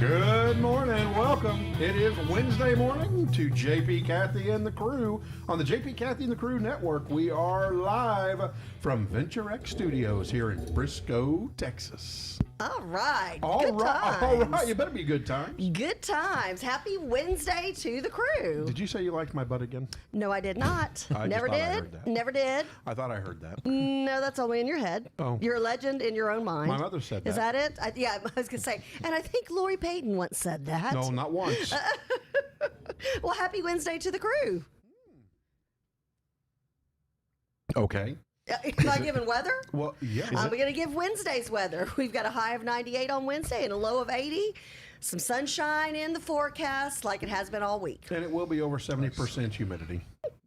Good morning. Welcome. It is Wednesday morning to JP, Kathy, and the crew on the JP, Kathy, and the Crew Network. We are live from Venture X Studios here in Briscoe, Texas. All right. All Good right. times. All right. You better be good times. Good times. Happy Wednesday to the crew. Did you say you liked my butt again? No, I did not. I just Never thought I did. heard that. Never did. I thought I heard that. No, that's only in your head. Oh. You're a legend in your own mind. My mother said that. Is that it? Yeah, I was going to say. And I think Lori Payton once said that. No, not once. Well, happy Wednesday to the crew. Okay. Am I giving weather? Well, yeah. I'm going to give Wednesday's weather. We've got a high of 98 on Wednesday and a low of 80. Some sunshine in the forecast like it has been all week. And it will be over 70% humidity,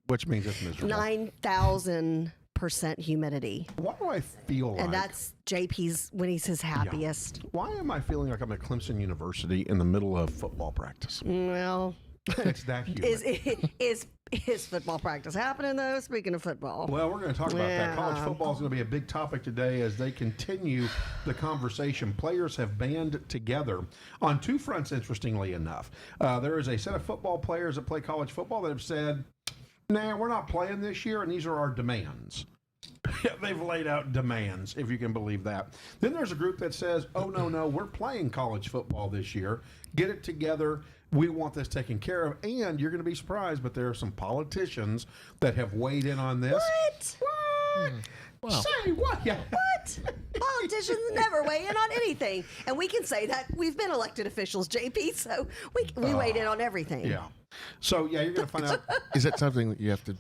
which means it's miserable. 9,000% humidity. Why do I feel like... And that's JP's when he's his happiest. Why am I feeling like I'm at Clemson University in the middle of football practice? Well, It's that humid. is football practice happening though? Speaking of football. Well, we're going to talk about that. College Yeah. football is going to be a big topic today as they continue the conversation. Players have band together on two fronts, interestingly enough. There is a set of football players that play college football that have said, nah, we're not playing this year, and these are our demands. They've laid out demands, if you can believe that. Then there's a group that says, oh, no, we're playing college football this year. Get it together. We want this taken care of. And you're going to be surprised, but there are some politicians that have weighed in on this. What? Wow. Say what? Yeah. What? Politicians never weigh in on anything. And we can say that we've been elected officials, JP, so we weighed in on everything. Yeah. So, yeah, you're going to find out. Is that something that you have to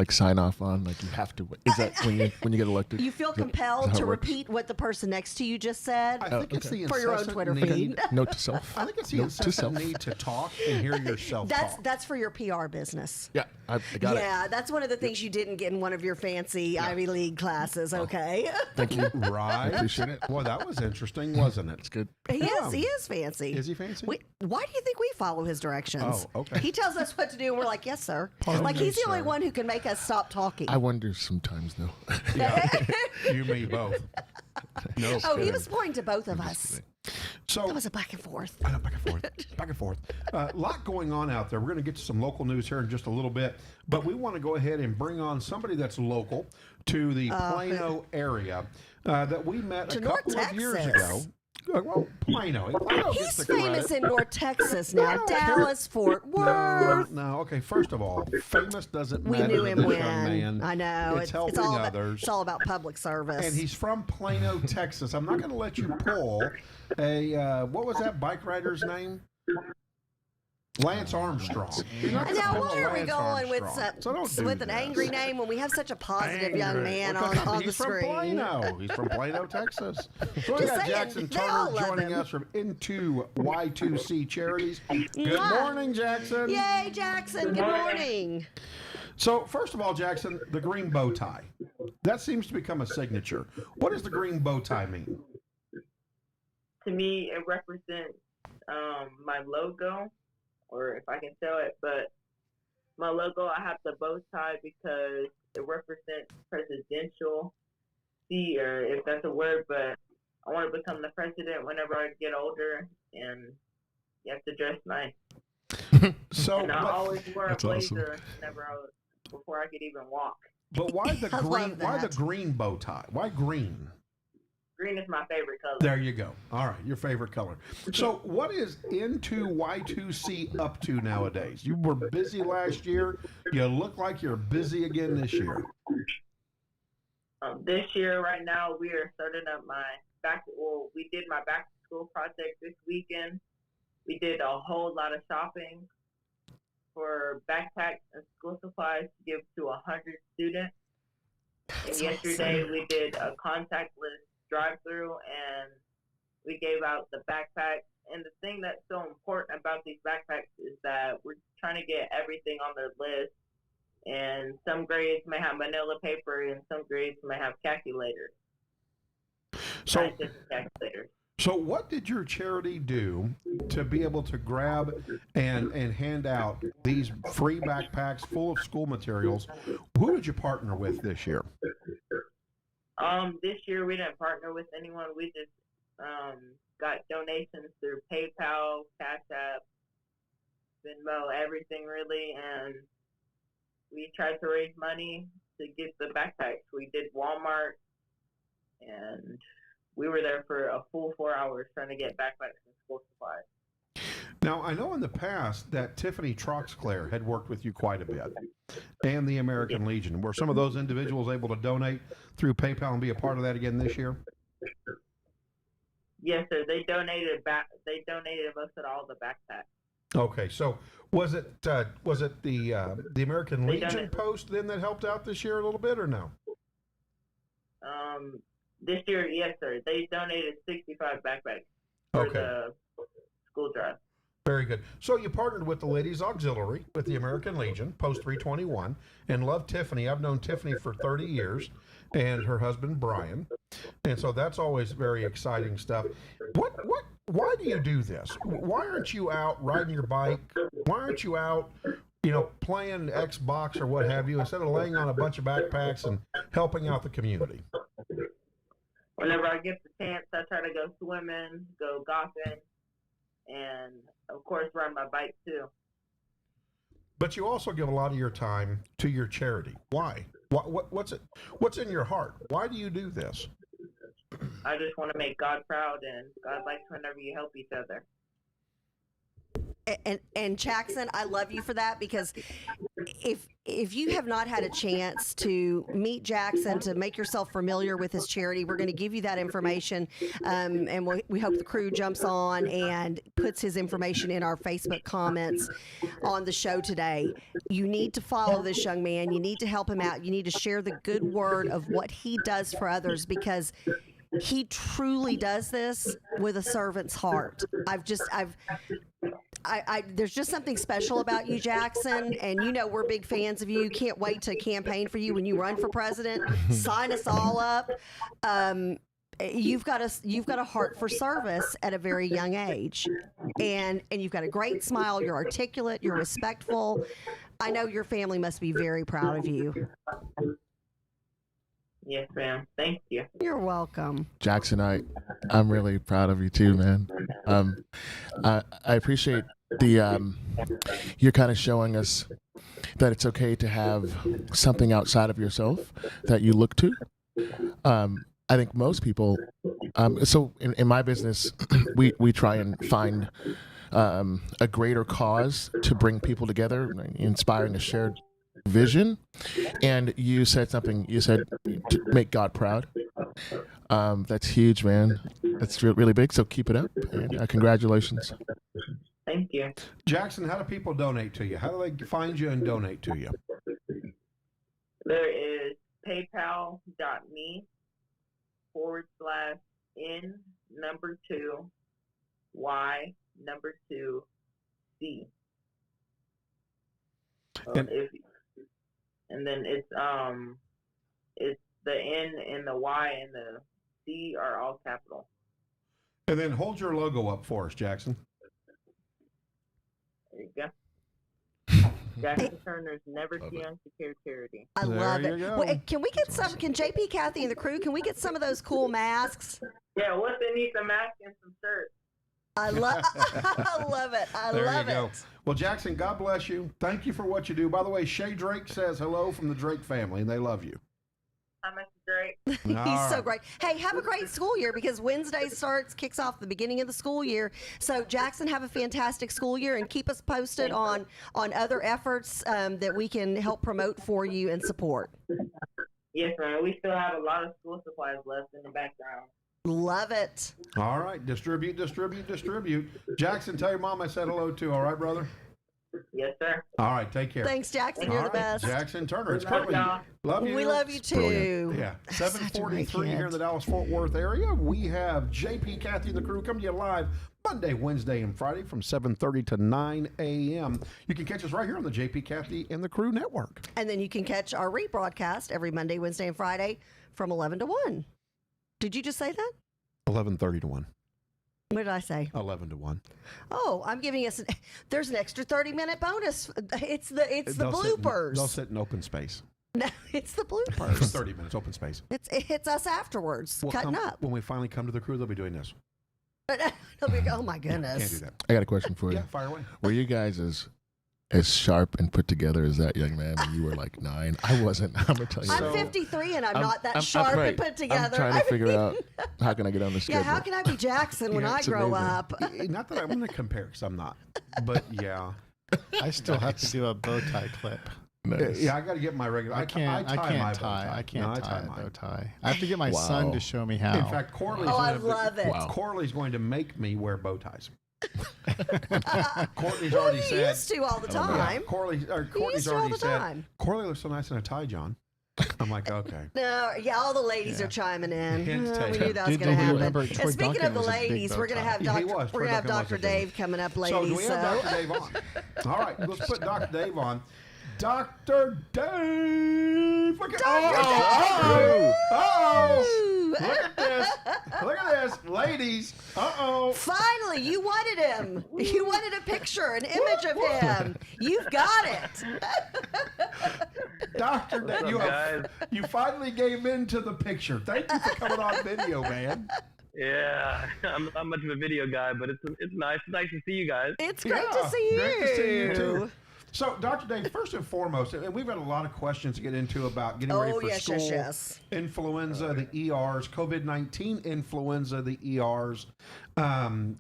sign off on? Like you have to. Is that when you get elected? You feel Is that compelled how to it works? repeat what the person next to you just said I think it's the for your own incessant Twitter need. feed. Note to self. I think it's the Note to incessant self. need to talk and hear yourself talk. That's for your PR business. Yeah, I got it. Yeah, that's one of the things you didn't get in one of your fancy Ivy League classes, okay? Thank you. Right. Appreciate it. Well, that was interesting, wasn't it? It's good. He is fancy. Is he fancy? Why do you think we follow his directions? Oh, okay. He tells us what to do, and we're like, yes, sir. Pardon Like, me, he's the only sir. one who can make us stop talking. I wonder sometimes though. Yeah. You, me, both. No. Oh, he kidding. was pointing to both of us. So, That was a back and forth. I know, back and forth, back and forth. A lot going on out there. We're going to get to some local news here in just a little bit, but we want to go ahead and bring on somebody that's local to the Plano area that we met To a North couple of years Texas. ago. Well, Plano. Plano He's gets the famous credit. in North Texas now. Dallas, Fort No, Worth. no. Okay, first of all, famous doesn't We matter knew to him this when. young man. I know. It's helping all others. It's all about public service. And he's from Plano, Texas. I'm not going to let you pull a, what was that bike rider's name? Lance Armstrong. You're not gonna now, pull why a are we Lance going with Armstrong. So don't do with an this. angry name when we have such a positive young man Well, on the he's from screen? Plano. He's from Plano, Texas. So we Just got saying, Jackson they all Turner love joining him. us from Into Y2C Charities. Good Mwah. morning, Jackson. Yay, Jackson. Good morning. So, first of all, Jackson, the green bow tie. That seems to become a signature. What does the green bow tie mean? To me, it represents my logo, or if I can tell it, but my logo, I have the bow tie because it represents presidential, or if that's a word, but I want to become the president whenever I get older, and you have to dress nice. So, And I always wear a That's awesome. blazer before I could even walk. but why the I love green? Why the that. green bow tie? Why green? Green is my favorite color. There you go. All right, your favorite color. So, what is Into Y2C up to nowadays? You were busy last year. You look like you're busy again this year. This year, right now, we are starting up we did my back to school project this weekend. We did a whole lot of shopping for backpacks and school supplies to give to 100 students. That's And yesterday, we did a contactless drive-through, and we gave out the backpacks. And the thing that's so important about these backpacks is that we're trying to get everything on the list. And some grades may have manila paper, and some grades may have calculators. So, Scientific calculators. so what did your charity do to be able to grab and hand out these free backpacks full of school materials? Who did you partner with this year? This year we didn't partner with anyone. We just got donations through PayPal, Cash App, Venmo, everything really, and we tried to raise money to get the backpacks. We did Walmart, and we were there for a full 4 hours trying to get backpacks and school supplies. Now, I know in the past that Tiffany Troxclair had worked with you quite a bit, and the American Legion. Were some of those individuals able to donate through PayPal and be a part of that again this year? Yes, sir. They donated most of all the backpacks. Okay, so was it the American They Legion donated. post then that helped out this year a little bit, or no? This year, yes, sir. They donated 65 backpacks for Okay. the school drive. Very good. So you partnered with the Ladies Auxiliary, with the American Legion, Post 321, and love Tiffany. I've known Tiffany for 30 years, and her husband Brian, and so that's always very exciting stuff. Why do you do this? Why aren't you out riding your bike? Why aren't you out, playing Xbox or what have you, instead of laying on a bunch of backpacks and helping out the community? Whenever I get the chance, I try to go swimming, go golfing, and of course ride my bike too. But you also give a lot of your time to your charity. Why? What's in your heart? Why do you do this? I just want to make God proud, and God likes whenever you help each other. And Jackson, I love you for that, because if you have not had a chance to meet Jackson, to make yourself familiar with his charity, we're going to give you that information, and we hope the crew jumps on and puts his information in our Facebook comments on the show today. You need to follow this young man. You need to help him out. You need to share the good word of what he does for others, because he truly does this with a servant's heart. There's just something special about you, Jackson, and we're big fans of you. Can't wait to campaign for you when you run for president. Sign us all up. You've got a heart for service at a very young age, and you've got a great smile. You're articulate. You're respectful. I know your family must be very proud of you. Yes, ma'am. Thank you. You're welcome. Jackson, I'm really proud of you too, man. I appreciate you're kind of showing us that it's okay to have something outside of yourself that you look to. I think most people, so in my business, we try and find a greater cause to bring people together, inspiring a shared vision. And you said something, to make God proud. That's huge, man. That's really big, so keep it up. And congratulations. Thank you. Jackson, how do people donate to you? How do they find you and donate to you? There is paypal.me/N2Y2C. And then it's the N and the Y and the C are all capital. And then hold your logo up for us, Jackson. There you go. Jackson Turner's Never Too Young to Care charity. I There love you it. go. Well, can we get some? Can JP, Kathy, and the crew? Can we get some of those cool masks? Yeah, what's they need some mask and some shirts. I love it. I There love you go. it. Well, Jackson, God bless you. Thank you for what you do. By the way, Shay Drake says hello from the Drake family, and they love you. How much is great? He's so great. Hey, have a great school year, because Wednesday kicks off the beginning of the school year. So Jackson, have a fantastic school year, and keep us posted on other efforts that we can help promote for you and support. Yes, ma'am. We still have a lot of school supplies left in the background. Love it. All right. Distribute. Jackson, tell your mom I said hello too. All right, brother? Yes, sir. All right. Take care. Thanks, Jackson. You're All the right, best. Jackson Turner. It's Love currently y'all. love you. We love you It's brilliant. too. Yeah, Such a great 7:43 here in kid. the Dallas-Fort Worth area. We have JP, Kathy, and the crew coming to you live Monday, Wednesday, and Friday from 7:30 to 9 a.m. You can catch us right here on the JP, Kathy, and the Crew Network. And then you can catch our rebroadcast every Monday, Wednesday, and Friday from 11 to 1. Did you just say that? 11:30 to 1. What did I say? 11 to 1. Oh, I'm giving us. There's an extra 30-minute bonus. It's the They'll sit in- bloopers. They'll sit in open space. No, it's the For bloopers. 30 minutes, open space. It's us afterwards, cutting up. When we finally come to the crew, they'll be doing this. They'll be, oh my goodness. Can't do that. I got a question for you. Yeah, fire away. Were you guys as sharp and put together as that young man when you were like 9? I wasn't. I'm gonna tell you. I'm So- 53 and I'm not that sharp right. and put together. I'm trying to I figure mean, out how can I get on the schedule. Yeah, how can I be Jackson when Yeah, I it's grow amazing. up? Not that I'm going to compare, because I'm not. But yeah. I still have to do a bow tie clip. Nice. Yeah, I got to get my regular. I can't tie my tie. bow tie. I can't No, tie a mine. bow tie. I have to get my son Wow. to show me how. In fact, Corley's Oh, I gonna- love it. Wow. Corley's going to make me wear bow ties. Courtney's Well, already you said. used to all the Oh, man. time. Courtney's used to all already the said. time. Corley looks so nice in a tie, John. I'm like, okay. No, yeah, all the ladies Yeah. are chiming in. Hint We taken. knew that was Did going to you happen. remember And Troy speaking Duncan of the was a big ladies, bow we're going to tie? have Yeah, he Dr. was. We're Troy going to have Duncan was Dr. a thing. Dave coming up, So ladies. do we have Dr. Dave on? All right, let's put Dr. Dave on. Dr. Dave! Look at Ooh. Look at this. Look at this. Ladies. Uh-oh. Finally, you wanted him. You wanted a picture, an image of him. You've got it. Dr. What's Dave, up, guys? you finally gave in to the picture. Thank you for coming on video, man. Yeah, I'm not much of a video guy, but it's nice. It's nice to see you guys. It's great Yeah, to see you. Great to see you, too. So, Dr. Dave, first and foremost, and we've got a lot of questions to get into about getting ready Oh, for yes, school, yes, yes. influenza, the ERs, COVID-19 influenza, the ERs,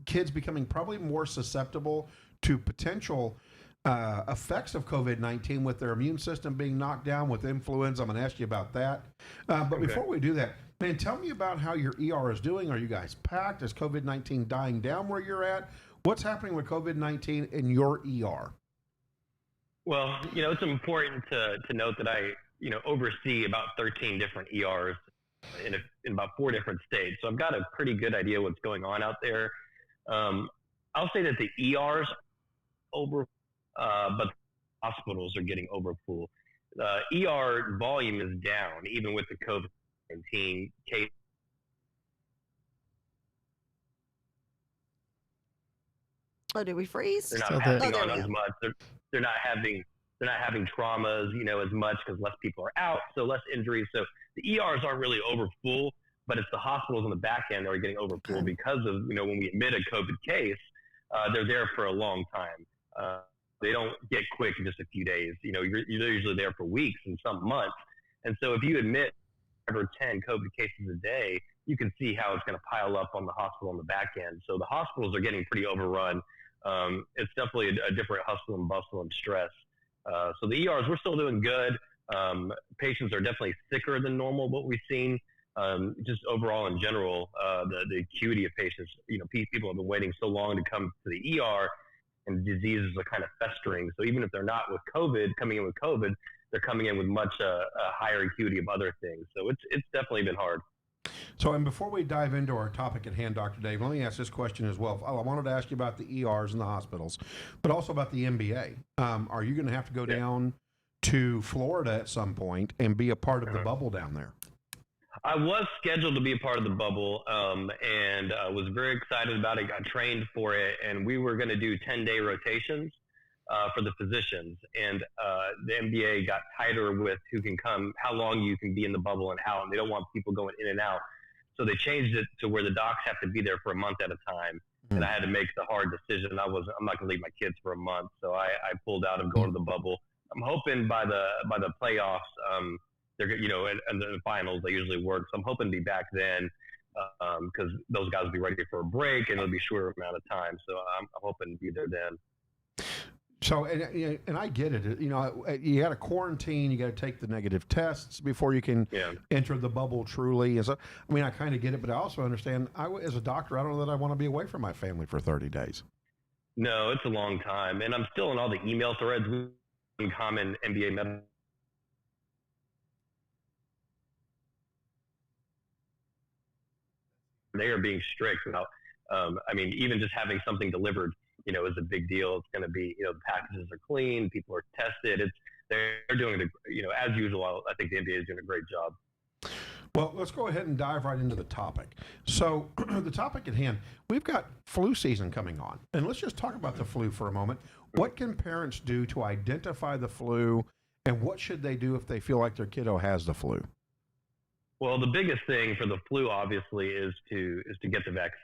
kids becoming probably more susceptible to potential effects of COVID-19 with their immune system being knocked down with influenza. I'm going to ask you about that. But before we do that, man, tell me about how your ER is doing. Are you guys packed? Is COVID-19 dying down where you're at? What's happening with COVID-19 in your ER? Well, it's important to note that I, oversee about 13 different ERs in about 4 different states. So I've got a pretty good idea what's going on out there. I'll say that the ERs over, but hospitals are getting overfull. ER volume is down, even with the COVID-19 case. Oh, did we freeze? They're So not the- passing Oh, there on we as go. much. They're not having traumas, as much because less people are out, so less injuries. So the ERs aren't really over full, but it's the hospitals on the back end that are getting over full because of when we admit a COVID case, they're there for a long time. They don't get quick in just a few days. You're usually there for weeks and some months. And so if you admit 5 or 10 COVID cases a day, you can see how it's going to pile up on the hospital on the back end. So the hospitals are getting pretty overrun. It's definitely a different hustle and bustle and stress. So the ERs, we're still doing good. Patients are definitely sicker than normal, what we've seen. Just overall in general, the acuity of patients, people have been waiting so long to come to the ER, and diseases are kind of festering. So even if they're not with COVID, coming in with COVID, they're coming in with much a higher acuity of other things. So it's definitely been hard. So, and before we dive into our topic at hand, Dr. Dave, let me ask this question as well. I wanted to ask you about the ERs and the hospitals, but also about the NBA. Are you going to have to go down to Florida at some point and be a part of the bubble down there? I was scheduled to be a part of the bubble, and was very excited about it. Got trained for it, and we were going to do 10-day rotations for the physicians. And the NBA got tighter with who can come, how long you can be in the bubble and out. And they don't want people going in and out, so they changed it to where the docs have to be there for a month at a time. And I had to make the hard decision. I'm not going to leave my kids for a month, so I pulled out of going to the bubble. I'm hoping by the playoffs. They're, and the finals, they usually work. So I'm hoping to be back then because those guys will be ready for a break and it'll be a shorter amount of time. So I'm hoping to be there then. So, and I get it. You got to quarantine. You got to take the negative tests before you can enter the bubble truly. And so, I kind of get it, but I also understand. As a doctor, I don't know that I want to be away from my family for 30 days. No, it's a long time, and I'm still in all the email threads. Common NBA medical. They are being strict about, even just having something delivered, is a big deal. It's going to be, the packages are clean, people are tested. They're doing it, as usual. I think the NBA is doing a great job. Well, let's go ahead and dive right into the topic. So, the topic at hand, we've got flu season coming on. And let's just talk about the flu for a moment. What can parents do to identify the flu And what should they do if they feel like their kiddo has the flu? Well, the biggest thing for the flu, obviously, is to get the vaccine.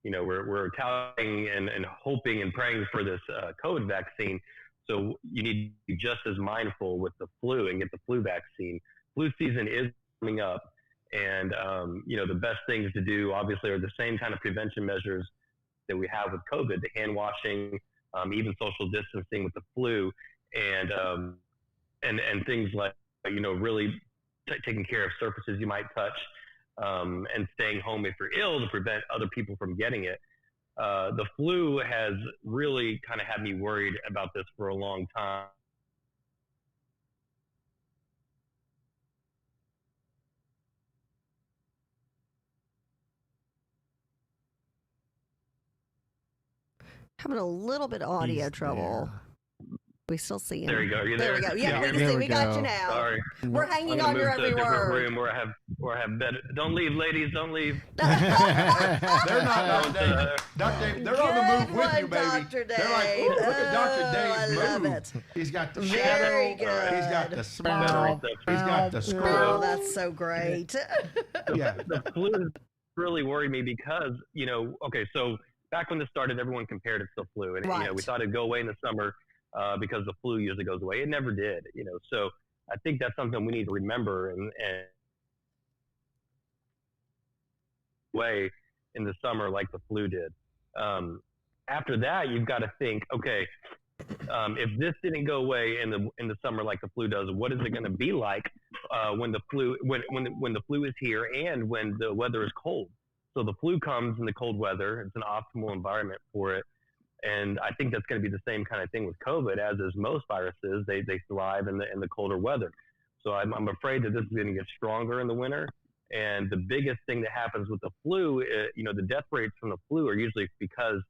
You know, we're touting and hoping and praying for this COVID vaccine. So you need to be just as mindful with the flu and get the flu vaccine. Flu season is coming up, and you know, the best things to do, obviously, are the same kind of prevention measures that we have with COVID: the hand washing, even social distancing with the flu, and things like, you know, really taking care of surfaces you might touch, and staying home if you're ill to prevent other people from getting it. The flu has really kind of had me worried about this for a long time. Having a little bit of audio He's trouble. We still see him. There you go. You There we go. Yeah, Yeah, we can there see. we We got go. you now. Sorry. We're I'm hanging gonna on move your to a every different word. room where I have better. Don't leave, ladies. Don't leave. They're not Dr. Don't, Dave. Dr. Dave, they're on the move with you, Good baby. one, Dr. They're like, Dave. ooh, look at Dr. Oh, Dave I love move. it. He's got the Very shadow. good. He's got the smile. He's got the Oh, scrub. that's so great. Yeah. The flu really worried me because, you know, okay, so back when this started, everyone compared it to the flu, and you know, we Right. thought it'd go away in the summer because the flu usually goes away. It never did, you know. So I think that's something we need to remember and way in the summer like the flu did. After that, you've got to think, okay, if this didn't go away in the summer like the flu does, what is it going to be like when the flu when the flu is here and when the weather is cold? So the flu comes in the cold weather. It's an optimal environment for it. And I think that's going to be the same kind of thing with COVID, as is most viruses. They thrive in the colder weather. So I'm afraid that this is going to get stronger in the winter. And the biggest thing that happens with the flu, you know, the death rates from the flu are usually because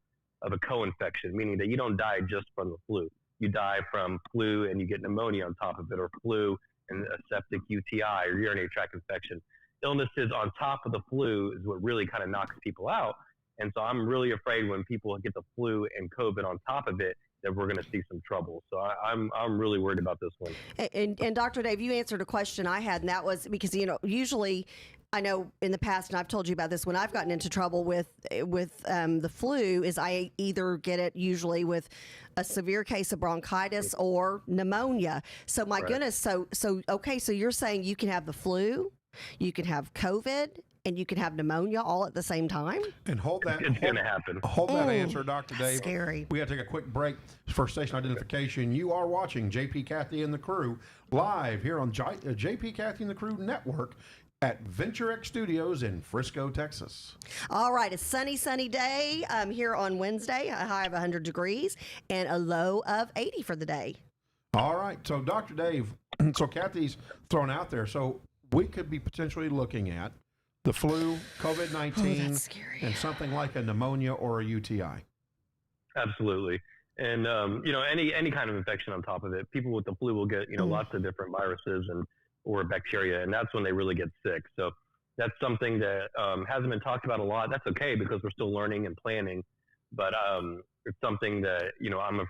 of a co-infection, meaning that you don't die just from the flu. You die from flu and you get pneumonia on top of it, or flu and a septic UTI or urinary tract infection. Illnesses on top of the flu is what really kind of knocks people out. And so I'm really afraid when people get the flu and COVID on top of it, that we're going to see some trouble. So I'm really worried about this one. And Dr. Dave, you answered a question I had, and that was because, you know, usually I know in the past, and I've told you about this, when I've gotten into trouble with the flu, is I either get it usually with a severe case of bronchitis or pneumonia. So my goodness, so okay, so you're saying you can have the flu, you can have COVID, and you can have pneumonia all at the same time? And hold that. It's going to happen. Hold that Ooh, answer, Dr. Dave. scary. We got to take a quick break for station identification. You are watching JP, Kathy, and the Crew live here on JP, Kathy, and the Crew Network at Venture X Studios in Frisco, Texas. All right, a sunny day here on Wednesday, a high of 100 degrees and a low of 80 for the day. All right. So, Dr. Dave, so Kathy's thrown out there. So, we could be potentially looking at the flu, COVID-19, that's scary. and something like a pneumonia or a UTI. Absolutely. And, you know, any kind of infection on top of it, people with the flu will get, you know, lots of different viruses or bacteria, and that's when they really get sick. So that's something that hasn't been talked about a lot. That's okay because we're still learning and planning, but it's something that, you know, I'm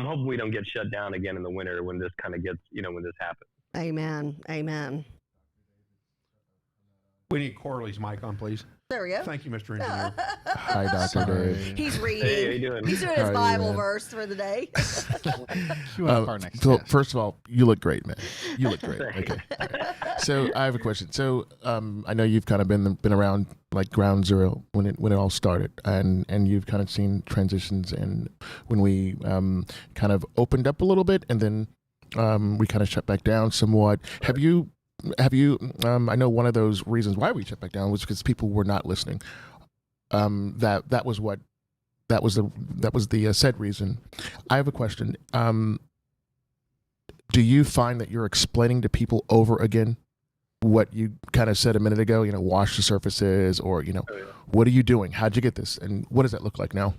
hoping we don't get shut down again in the winter when this kind of gets, you know, when this happens. Amen. We need Corley's mic on, please. There we go. Thank you, Mr. Engineer. Hi, Dr. Dave. He's reading. Hey, how you doing? He's doing How his are you, Bible man? verse for the day. You want our next So guest. first of all, you look great, man. You look great. Thanks. Okay. So I have a question. So I know you've kind of been around like ground zero when it all started, and you've kind of seen transitions, and when we kind of opened up a little bit, and then we kind of shut back down somewhat. Have you? I know one of those reasons why we shut back down was because people were not listening. That was the said reason. I have a question. Do you find that you're explaining to people over again what you kind of said a minute ago? You know, wash the surfaces, or what are you doing? How'd you get this, and what does that look like now?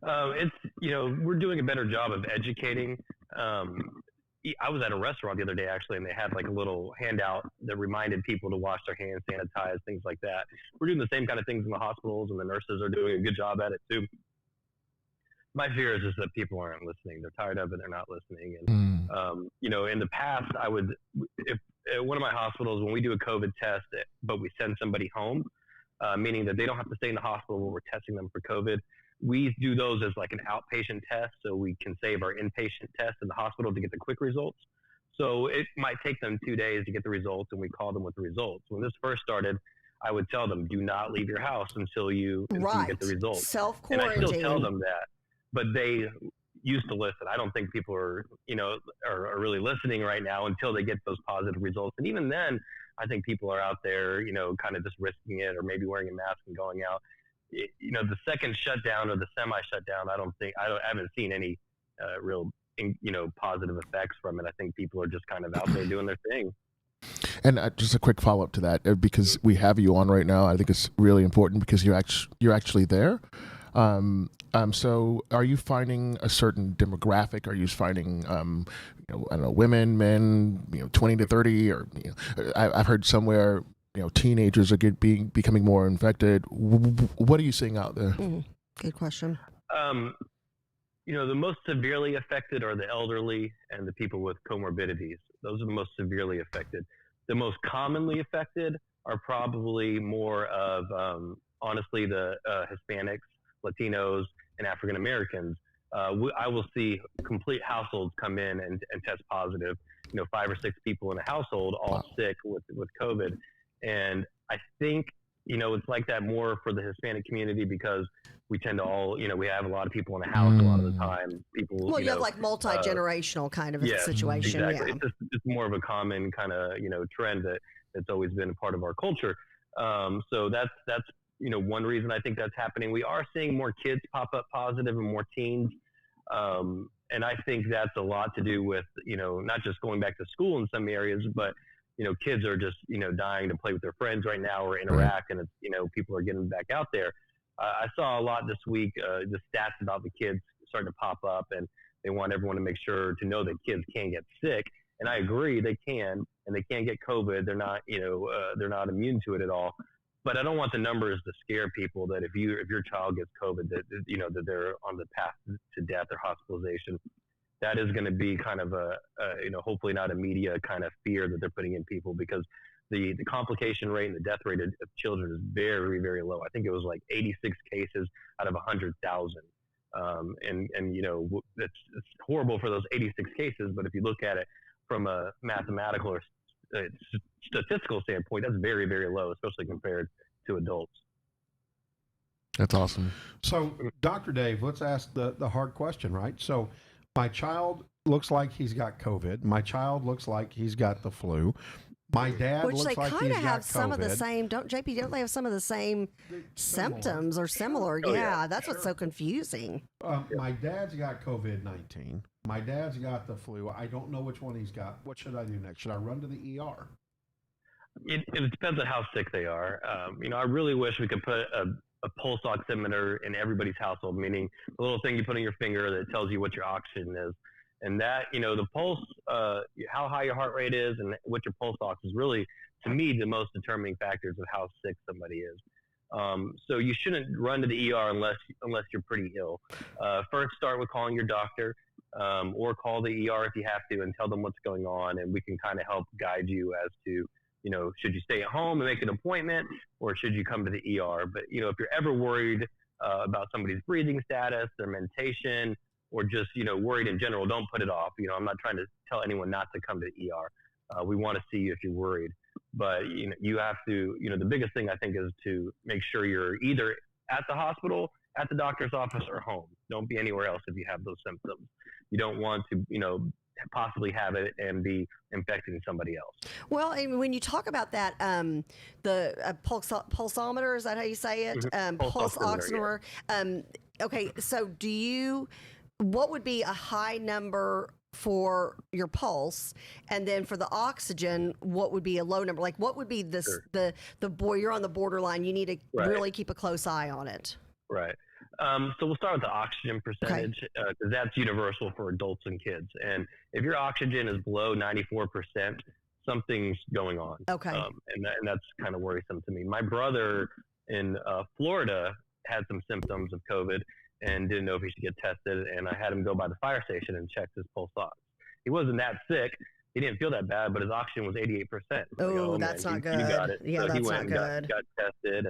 It's, you know, we're doing a better job of educating. I was at a restaurant the other day, actually, and they had like a little handout that reminded people to wash their hands, sanitize, things like that. We're doing the same kind of things in the hospitals, and the nurses are doing a good job at it too. my fear is just that people aren't listening. They're tired of it. They're not listening. And, in the past, if one of my hospitals, when we do a COVID test, but we send somebody home, meaning that they don't have to stay in the hospital when we're testing them for COVID, we do those as like an outpatient test. So we can save our inpatient test in the hospital to get the quick results. So it might take them 2 days to get the results, and we call them with the results. When this first started, I would tell them, do not leave your house until you get the results. Self-quarantine. And I still tell them that, but they used to listen. I don't think people are really listening right now until they get those positive results. And even then, I think people are out there, kind of just risking it, or maybe wearing a mask and going out. The second shutdown or the semi-shutdown, I haven't seen any real, positive effects from it. I think people are just kind of out there doing their thing. And just a quick follow up to that, because we have you on right now. I think it's really important because you're actually there. So are you finding a certain demographic? Are you finding, I don't know, women, men, 20 to 30, or I've heard somewhere, teenagers are becoming more infected. What are you seeing out there? Good question. The most severely affected are the elderly and the people with comorbidities. Those are the most severely affected. The most commonly affected are probably more of, honestly, the Hispanics, Latinos, and African Americans. I will see complete households come in and test positive. 5 or 6 people in a household all sick with COVID, and I think it's like that more for the Hispanic community because we tend to all we have a lot of people in the house a lot of the time. People. Well, you have like multi-generational kind of a situation. Exactly. Yeah. It's more of a common kind of trend that's always been a part of our culture. So that's one reason I think that's happening. We are seeing more kids pop up positive and more teens. And I think that's a lot to do with, not just going back to school in some areas, but, kids are just, dying to play with their friends right now or interact. And it's, people are getting back out there. I saw a lot this week, the stats about the kids starting to pop up, and they want everyone to make sure to know that kids can get sick. And I agree, they can, and they can get COVID. They're not, they're not immune to it at all. But I don't want the numbers to scare people that if your child gets COVID, that they're on the path to death or hospitalization. That is going to be kind of a hopefully not a media kind of fear that they're putting in people, because the complication rate and the death rate of children is very, very low. I think it was like 86 cases out of 100,000. And it's horrible for those 86 cases. But if you look at it from a mathematical or statistical standpoint, that's very, very low, especially compared to adults. That's awesome. So, Dr. Dave, let's ask the hard question, right? So, my child looks like he's got COVID. My child looks like he's got the flu. My dad looks like he's got COVID. Which they kind of have some of the same, don't they have some of the same symptoms or similar? Oh, yeah, that's what's so confusing. My dad's got COVID-19. My dad's got the flu. I don't know which one he's got. What should I do next? Should I run to the ER? It depends on how sick they are. I really wish we could put a pulse oximeter in everybody's household, meaning the little thing you put on your finger that tells you what your oxygen is. And that, the pulse, how high your heart rate is and what your pulse ox is really, to me, the most determining factors of how sick somebody is. So you shouldn't run to the ER unless you're pretty ill. First, start with calling your doctor, or call the ER if you have to and tell them what's going on. And we can kind of help guide you as to, should you stay at home and make an appointment, or should you come to the ER? But, if you're ever worried about somebody's breathing status, their mentation, or just, worried in general, don't put it off. I'm not trying to tell anyone not to come to the ER. We want to see you if you're worried. But, you have to, the biggest thing I think is to make sure you're either at the hospital, at the doctor's office, or home. Don't be anywhere else if you have those symptoms. You don't want to, possibly have it and be infecting somebody else. Well, and when you talk about that, the pulsometer, is that how you say it? Pulse oximeter. Yeah. Okay, so what would be a high number for your pulse, and then for the oxygen, what would be a low number? Like, what would be this? Sure. The boy, you're on the borderline. You need to really keep a close eye on it. Right. So we'll start with the oxygen percentage, because that's universal for adults and kids. And if your oxygen is below 94%, something's going on. Okay. And that's kind of worrisome to me. My brother in Florida had some symptoms of COVID, and didn't know if he should get tested. And I had him go by the fire station and check his pulse ox. He wasn't that sick. He didn't feel that bad, but his oxygen was 88%. Oh, that's not good. You got it. Yeah, so that's he went not and good. got tested,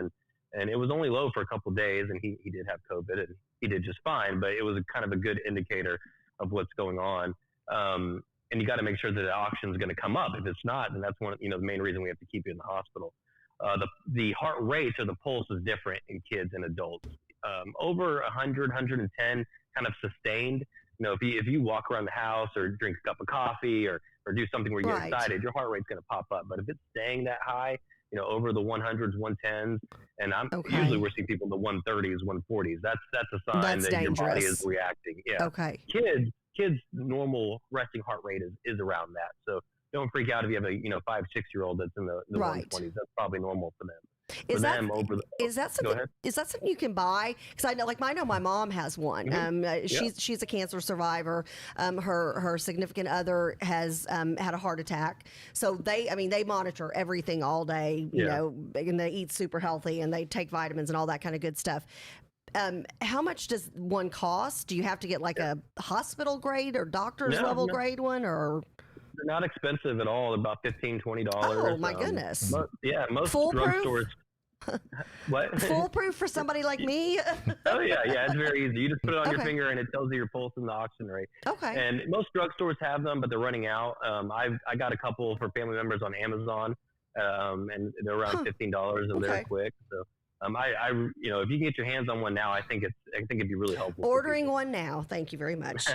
and it was only low for a couple of days, and he did have COVID, and he did just fine, but it was kind of a good indicator of what's going on. And you got to make sure that the oxygen is going to come up. If it's not, then that's the main reason we have to keep you in the hospital. The heart rate or the pulse is different in kids and adults. Over 100, 110 kind of sustained. If you walk around the house or drink a cup of coffee or do something where you get excited, your heart rate's going to pop up. But if it's staying that high, over the 100s, 110s, and usually we're seeing people in the 130s, 140s. That's a sign that dangerous. Your body is reacting. Yeah. Okay. Kids' normal resting heart rate is around that. So don't freak out if you have a 5, 6-year-old that's in the 120s. That's probably normal for them. Is that something you can buy? Because I know my mom has one. She's a cancer survivor. Her significant other has had a heart attack. So they monitor everything all day. You know, and they eat super healthy and they take vitamins and all that kind of good stuff. How much does one cost? Do you have to get like a hospital grade or doctor's level grade one, or? They're not expensive at all. About $15, $20. Oh my goodness! Most foolproof? drugstores. What? Foolproof for somebody like me? Oh yeah, it's very easy. You just put it on your finger and it tells you your pulse and the oxygen rate. Okay. And most drugstores have them, but they're running out. I got a couple for family members on Amazon, and they're around $15, and they're quick. So. If you can get your hands on one now, I think it'd be really helpful. Ordering one now. Thank you very much.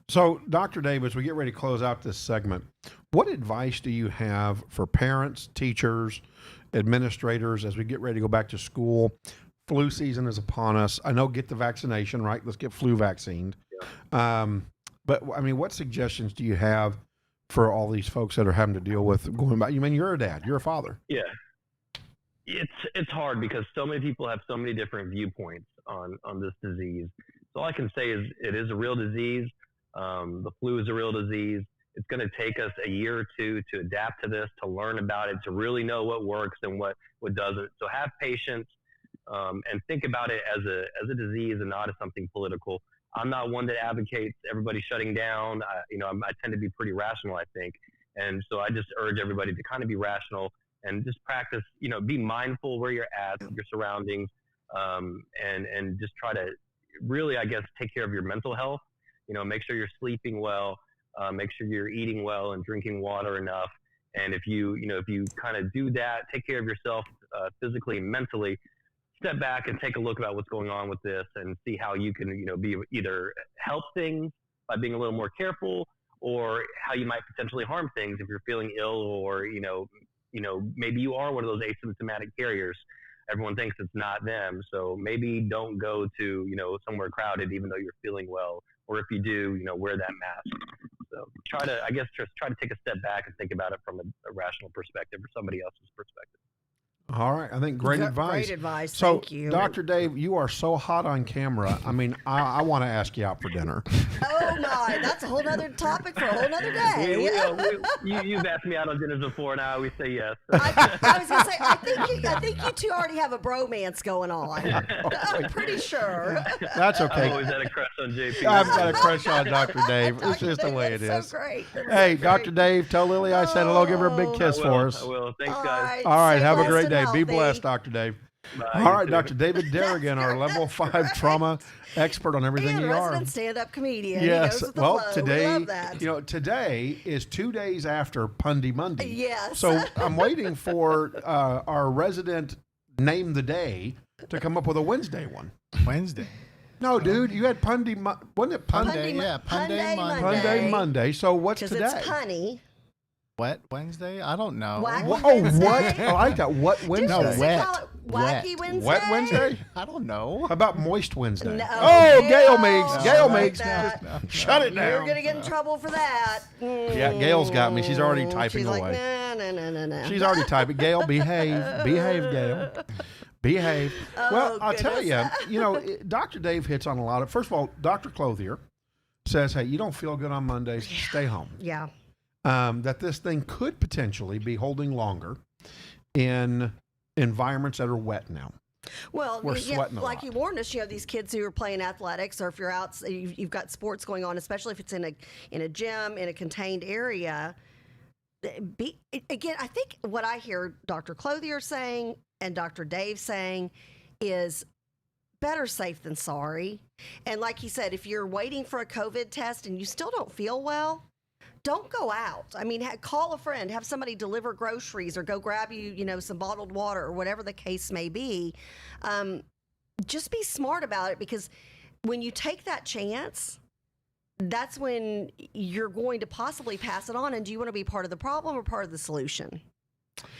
So, Dr. Dave, as we get ready to close out this segment, what advice do you have for parents, teachers, administrators as we get ready to go back to school? Flu season is upon us. I know, get the vaccination, right? Let's get flu vaccinated. Yeah. But what suggestions do you have for all these folks that are having to deal with going back? You're a dad, you're a father. Yeah. It's hard because so many people have so many different viewpoints on this disease. So all I can say is it is a real disease. The flu is a real disease. It's going to take us a year or two to adapt to this, to learn about it, to really know what works and what doesn't. So have patience and think about it as a disease and not as something political. I'm not one that advocates everybody shutting down. I tend to be pretty rational, I think. And so I just urge everybody to kind of be rational and just practice, be mindful where you're at, your surroundings, and just try to really, I guess, take care of your mental health. Make sure you're sleeping well, make sure you're eating well and drinking water enough. And if you kind of do that, take care of yourself physically and mentally, step back and take a look about what's going on with this and see how you can, be either help things by being a little more careful, or how you might potentially harm things if you're feeling ill, or, maybe you are one of those asymptomatic carriers. Everyone thinks it's not them. So maybe don't go to, somewhere crowded, even though you're feeling well. Or if you do, wear that mask. So try to take a step back and think about it from a rational perspective or somebody else's perspective. All right. I think great advice. Great advice. So, thank you. Dr. Dave, you are so hot on camera. I want to ask you out for dinner. Oh my, that's a whole other topic for a whole other day. You've asked me out on dinners before, and I always say yes. I was going to say, I think you two already have a bromance going on. I'm pretty sure. That's okay. I've always had a crush on JP. I've got a crush on Dr. Dave. It's just the way it is. So great. Hey, Dr. Dave, tell Lily I said hello. Give her a big kiss for us. I will. Thanks, guys. All right. Have a great day. Be healthy. blessed, Dr. Dave. Bye. All right, Dr. David Derrigan, our level 5 trauma expert on everything And ER. resident stand-up comedian. Yes. He knows the Well, flow. today, we love that. today is 2 days after Pundy Monday. Yes. So I'm waiting for our resident Name the Day to come up with a Wednesday one. Wednesday. No, dude, you had Pundy. Wasn't it Pundy? Punday, yeah. Punday, Monday. Punday Monday. So what's Because today? it's punny. Wet Wednesday? I don't know. Wacky What? Oh, Wednesday? what? I like that. What Wednesday? No, Does it wet. call it Wacky Wet. Wednesday? Wet Wednesday? I don't know. How about Moist Wednesday? No. Oh, Gail No. Meeks. Gail I like Meeks. that. Shut it You're down. going to get in trouble for that. Yeah, Gail's got me. She's already typing She's like, away. No. She's already typing. Gail, behave. Behave, Gail. Behave. Well, I'll tell you, Dr. Dave hits on a lot of, first of all, Dr. Clothier says, hey, you don't feel good on Mondays, stay home. Yeah. That this thing could potentially be holding longer in environments that are wet now. Well, We're yeah, sweating a like lot. you warned us, these kids who are playing athletics, or if you're out, you've got sports going on, especially if it's in a gym in a contained area. Again, I think what I hear Dr. Clothier saying and Dr. Dave saying is better safe than sorry. And like he said, if you're waiting for a COVID test and you still don't feel well, don't go out. I mean, call a friend, have somebody deliver groceries, or go grab you, some bottled water, or whatever the case may be. Just be smart about it, because when you take that chance, that's when you're going to possibly pass it on. And do you want to be part of the problem or part of the solution?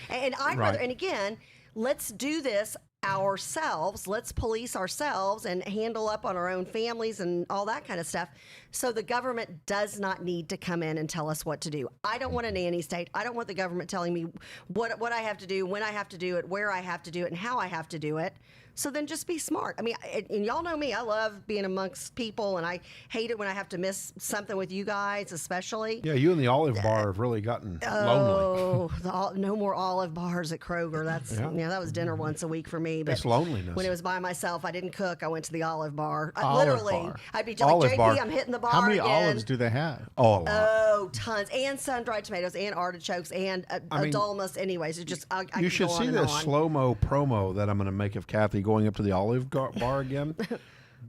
And I'd rather, and again, let's do this ourselves. Let's police ourselves and handle up on our own families and all that kind of stuff, so the government does not need to come in and tell us what to do. I don't want a nanny state. I don't want the government telling me what I have to do, when I have to do it, where I have to do it, and how I have to do it. So then just be smart. I mean, and y'all know me. I love being amongst people, and I hate it when I have to miss something with you guys, especially. Yeah, you and the Olive Bar have really gotten lonely. Oh, no more Olive Bars at Kroger. That's that was dinner once a week for me. But It's loneliness. when it was by myself, I didn't cook. I went to the Olive Bar. Olive Bar. I'd be like, Olive JP, Bar. I'm hitting the bar How many again. olives do they have? Oh, a lot. Oh, tons. And sun-dried tomatoes and artichokes and I mean, dulmus. Anyways, it's just, I You could should go see on the and on. slow-mo promo that I'm going to make of Kathy going up to the Olive Bar again.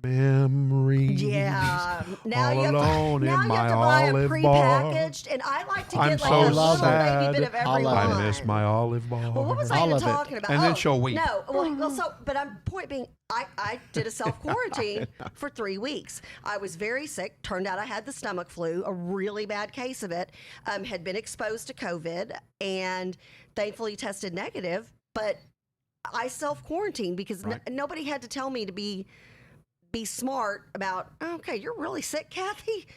Memories. Yeah. Now all you have alone to, now in you my have to buy a Olive Bar. prepackaged, and I like to I'm get so like a little sad. baby bit of I every love it. one. I miss my Olive Bar. Well, what was I All even of it. talking about? And then she'll weep. No, but I'm point being, I did a self quarantine for 3 weeks. I was very sick. Turned out I had the stomach flu, a really bad case of it. Had been exposed to COVID, and thankfully tested negative. But I self quarantined because nobody had to tell me to be smart about. Okay, you're really sick, Kathy.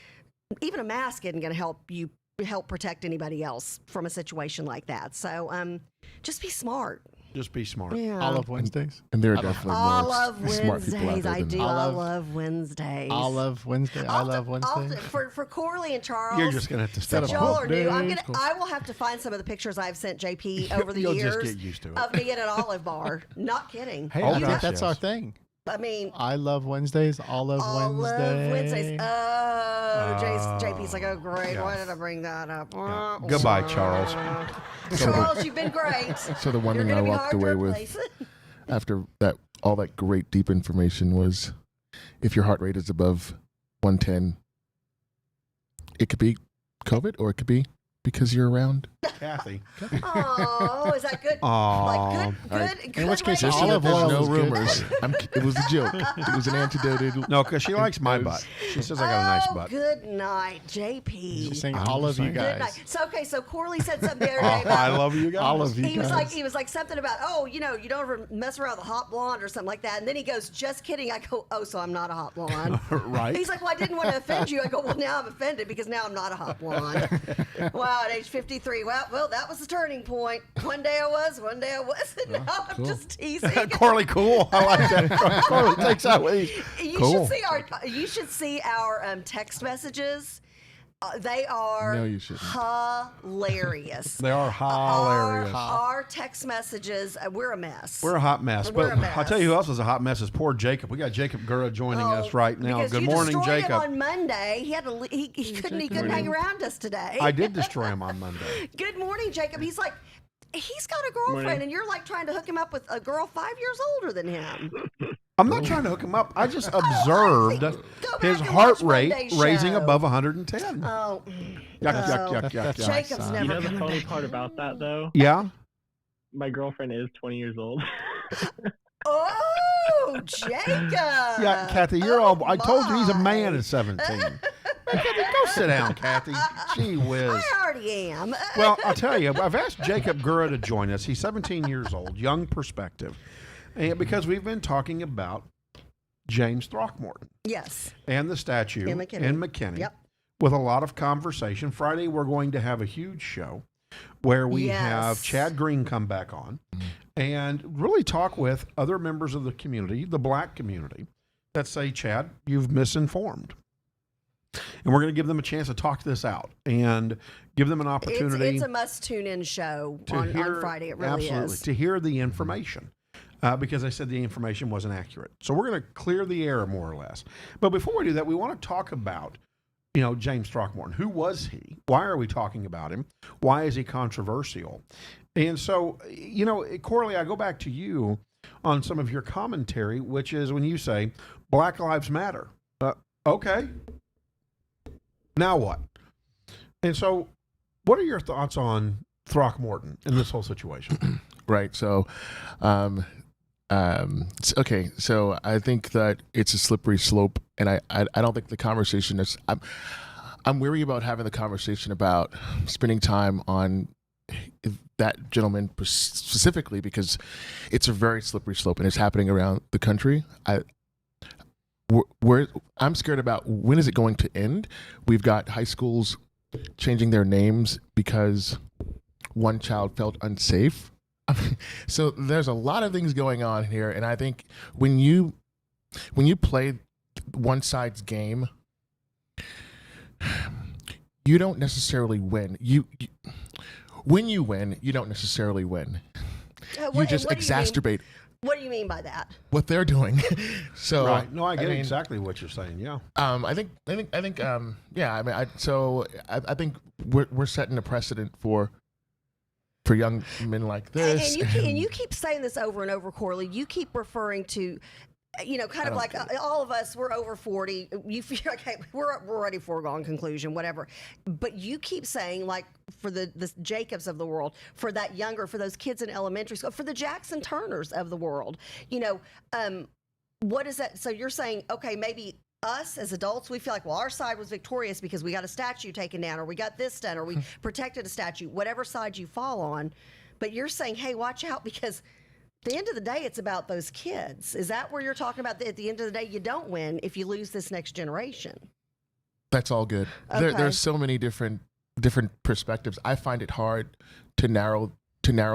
Even a mask isn't going to help protect anybody else from a situation like that. So just be smart. Just be smart. Yeah. Olive Wednesdays. And there are definitely Olive more smart people out Wednesdays. there I than do. me. I love Wednesdays. Olive Wednesday. I love Wednesday. For Corley and Charles. You're just going to have to step Since up. y'all are new, Days. I will have to find some of the pictures I've sent JP over the You'll years just get used to it. of me at an Olive Bar. Not kidding. Hey, Oh, I gosh, think that's yes. our thing. I mean, I love Wednesdays. Olive Wednesday. Wednesdays. Oh, JP's like, oh, great. yeah. Why did I bring that up? Yeah. Goodbye, Charles. Charles, you've been great. So the one You're thing I gonna be walked hard to away with replace. after that, all that great deep information was, if your heart rate is above 110, it could be COVID, or it could be because you're around. Kathy. Oh, is that good? Aw. Like good. All right. Good In which case, rating? olive There's oil no is good. rumors. It was a joke. It was an antidoted. No, because she likes my butt. She says I got a nice butt. Good night, JP. She's saying I'm all of you saying. Good guys. night. So Corley said something the other day Oh, I about. love you guys. All of you He guys. was like something about, you don't ever mess around with a hot blonde or something like that. And then he goes, just kidding. I go, oh, so I'm not a hot blonde. Right. He's like, well, I didn't want to offend you. I go, well, now I'm offended because now I'm not a hot blonde. Wow, at age 53. Well, that was the turning point. One day I was, one day I wasn't. Now I'm just teasing. Corley, cool. I like that. Corley takes that with You Cool. should see our text messages. They are No, you shouldn't. hilarious. They are hilarious. Our text messages, we're a mess. We're a hot mess. We're But a mess. I'll tell you who else is a hot mess is poor Jacob. We got Jacob Gura joining us right now. Because Good you morning, destroyed Jacob. him on Monday. He had to. He couldn't hang around us today. I did destroy him on Monday. Good morning, Jacob. He's like, he's got a girlfriend, and you're like trying to hook him up with a girl 5 years older than him. I'm not trying to hook him up. I just observed Go back his and heart watch rate Monday's raising show. above 110. Oh, Yuck, yuck, yuck, yuck, That's yuck. Jacob's son. never You know the coming funny back. part about that though? Yeah? My girlfriend is 20 years old. Oh, Jacob. Yeah, Kathy, you're Oh, all. I told you he's a man my. at 17. Hey, Kathy, go sit down, Kathy. Gee whiz. I already am. Well, I'll tell you, I've asked Jacob Gura to join us. He's 17 years old, young perspective. And because we've been talking about James Throckmorton Yes. and the statue In McKinney. in McKinney Yep. with a lot of conversation. Friday, we're going to have a huge show where we have Yes. Chad Green come back on and really talk with other members of the community, the black community, that say, Chad, you've misinformed. And we're going to give them a chance to talk this out and give them an opportunity It's a must tune in show to on hear Friday. It really absolutely is. to hear the information. because they said the information wasn't accurate. So we're going to clear the air more or less. But before we do that, we want to talk about, James Throckmorton. Who was he? Why are we talking about him? Why is he controversial? And so, Corley, I go back to you on some of your commentary, which is when you say Black Lives Matter. Okay. Now what? And so, what are your thoughts on Throckmorton in this whole situation? Right. So, okay. So I think that it's a slippery slope, and I don't think the conversation is. I'm weary about having the conversation about spending time on that gentleman specifically because it's a very slippery slope and it's happening around the country. I'm scared about when is it going to end. We've got high schools changing their names because one child felt unsafe. So there's a lot of things going on here, and I think when you play one side's game, you don't necessarily win. When you win, you don't necessarily win. You just exacerbate. What do you mean by that? What they're doing. So right. No, I get exactly what you're saying. Yeah. I think. Yeah. I think we're setting a precedent for young men like this. And you keep saying this over and over, Corley. You keep referring to, kind of like all of us, we're over 40. You feel okay, we're already foregone conclusion, whatever. But you keep saying, like, for the Jacobs of the world, for that younger, for those kids in elementary school, for the Jackson Turners of the world, what is that? So you're saying, okay, maybe us as adults, we feel like, well, our side was victorious because we got a statue taken down, or we got this done, or we protected a statue, whatever side you fall on. But you're saying, hey, watch out, because at the end of the day, it's about those kids. Is that where you're talking about? At the end of the day, you don't win if you lose this next generation. That's all good. Okay. There's so many different perspectives. I find it hard to narrow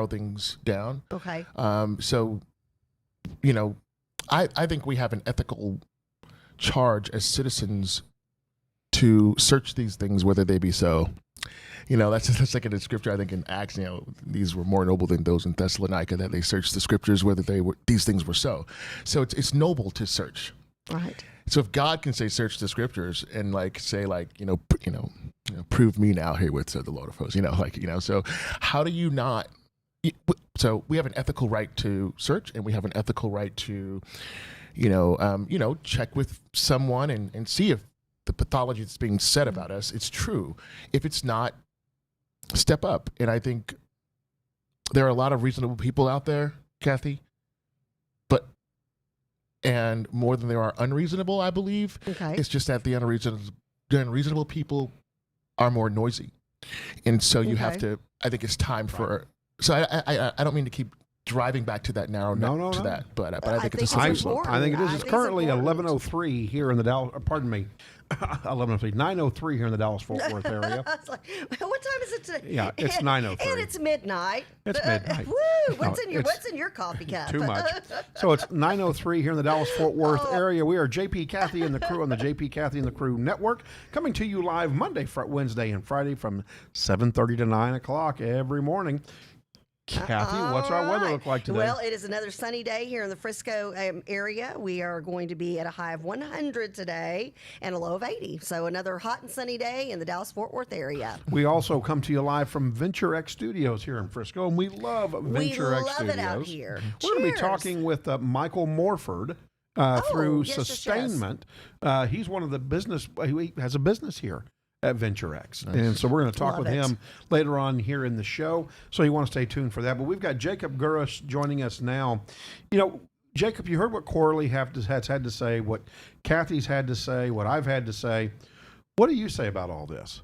things down. Okay. So, I think we have an ethical charge as citizens to search these things, whether they be so. That's like in the scripture, I think in Acts, these were more noble than those in Thessalonica, that they searched the scriptures, whether these things were so. So it's noble to search. Right. So if God can say, search the scriptures and prove me now herewith, said the Lord of hosts, so how do you not? So we have an ethical right to search, and we have an ethical right to, check with someone and see if the pathology that's being said about us is true. If it's not, step up. And I think there are a lot of reasonable people out there, Kathy, and more than there are unreasonable, I believe. Okay. It's just that the unreasonable people are more noisy. And so you have to, I think it's time for, so I don't mean to keep driving back to that narrow No. that, but I think it's a slippery slope. I think it is. It's currently important. 11:03 here in the Dallas. Pardon me, 11:03, 9:03 here in the Dallas-Fort Worth area. I was like, what time is it today? Yeah, it's 9:03. And it's midnight. It's midnight. Woo! What's it's in your coffee cup? Too much. So it's 9:03 here in the Dallas-Fort Worth area. We are JP, Kathy, and the crew on the JP, Kathy, and the crew network, coming to you live Monday, Wednesday, and Friday from 7:30 to 9 o'clock every morning. Kathy, what's our weather look like today? Well, it is another sunny day here in the Frisco area. We are going to be at a high of 100 today and a low of 80. So another hot and sunny day in the Dallas-Fort Worth area. We also come to you live from Venture X Studios here in Frisco, and we love Venture X Studios. We love it out here. We're going to be talking with Michael Morford through Sustainment. He's one of the business, he has a business here at Venture X. Nice. And so we're going to talk with him later on here in the show. So you want to stay tuned for that. But we've got Jacob Gurus joining us now. Jacob, you heard what Corley has had to say, what Kathy's had to say, what I've had to say. What do you say about all this?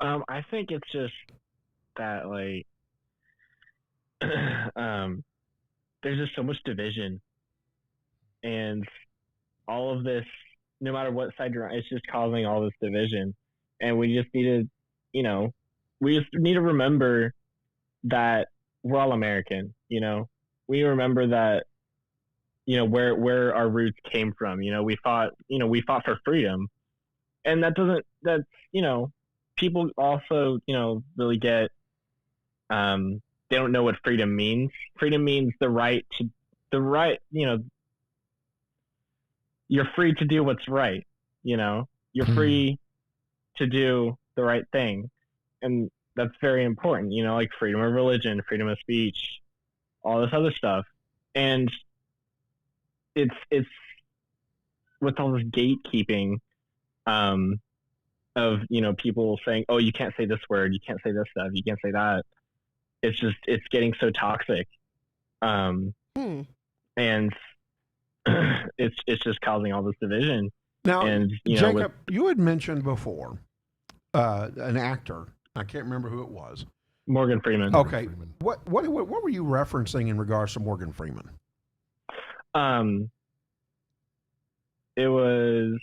I think it's just that, there's just so much division. And all of this, no matter what side you're on, it's just causing all this division. And we just need to remember that we're all American, We remember that, where our roots came from. We fought for freedom. And people also, really get they don't know what freedom means. Freedom means the right, you're free to do what's right. You're free to do the right thing. And that's very important, like freedom of religion, freedom of speech, all this other stuff. And it's with all this gatekeeping of, people saying, oh, you can't say this word, you can't say this stuff, you can't say that. It's getting so toxic. And it's just causing all this division. Now, and Jacob, you had mentioned before an actor. I can't remember who it was. Morgan Freeman. Okay, what were you referencing in regards to Morgan Freeman? It was.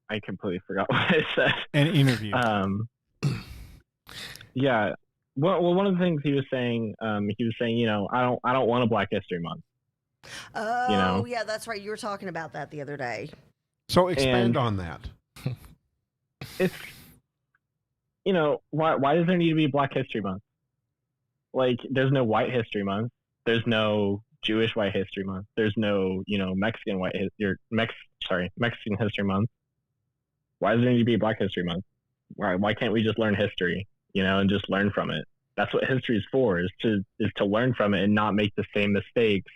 I completely forgot what I said. An interview. Yeah. Well, one of the things he was saying, I don't want a Black History Month. Oh, yeah, that's right. You were talking about that the other day. So expand on that. It's, why does there need to be Black History Month? Like, there's no White History Month. There's no Jewish White History Month. There's no, Mexican Mexican History Month. Why does there need to be Black History Month? Why can't we just learn history, and just learn from it? That's what history is for, is to learn from it and not make the same mistakes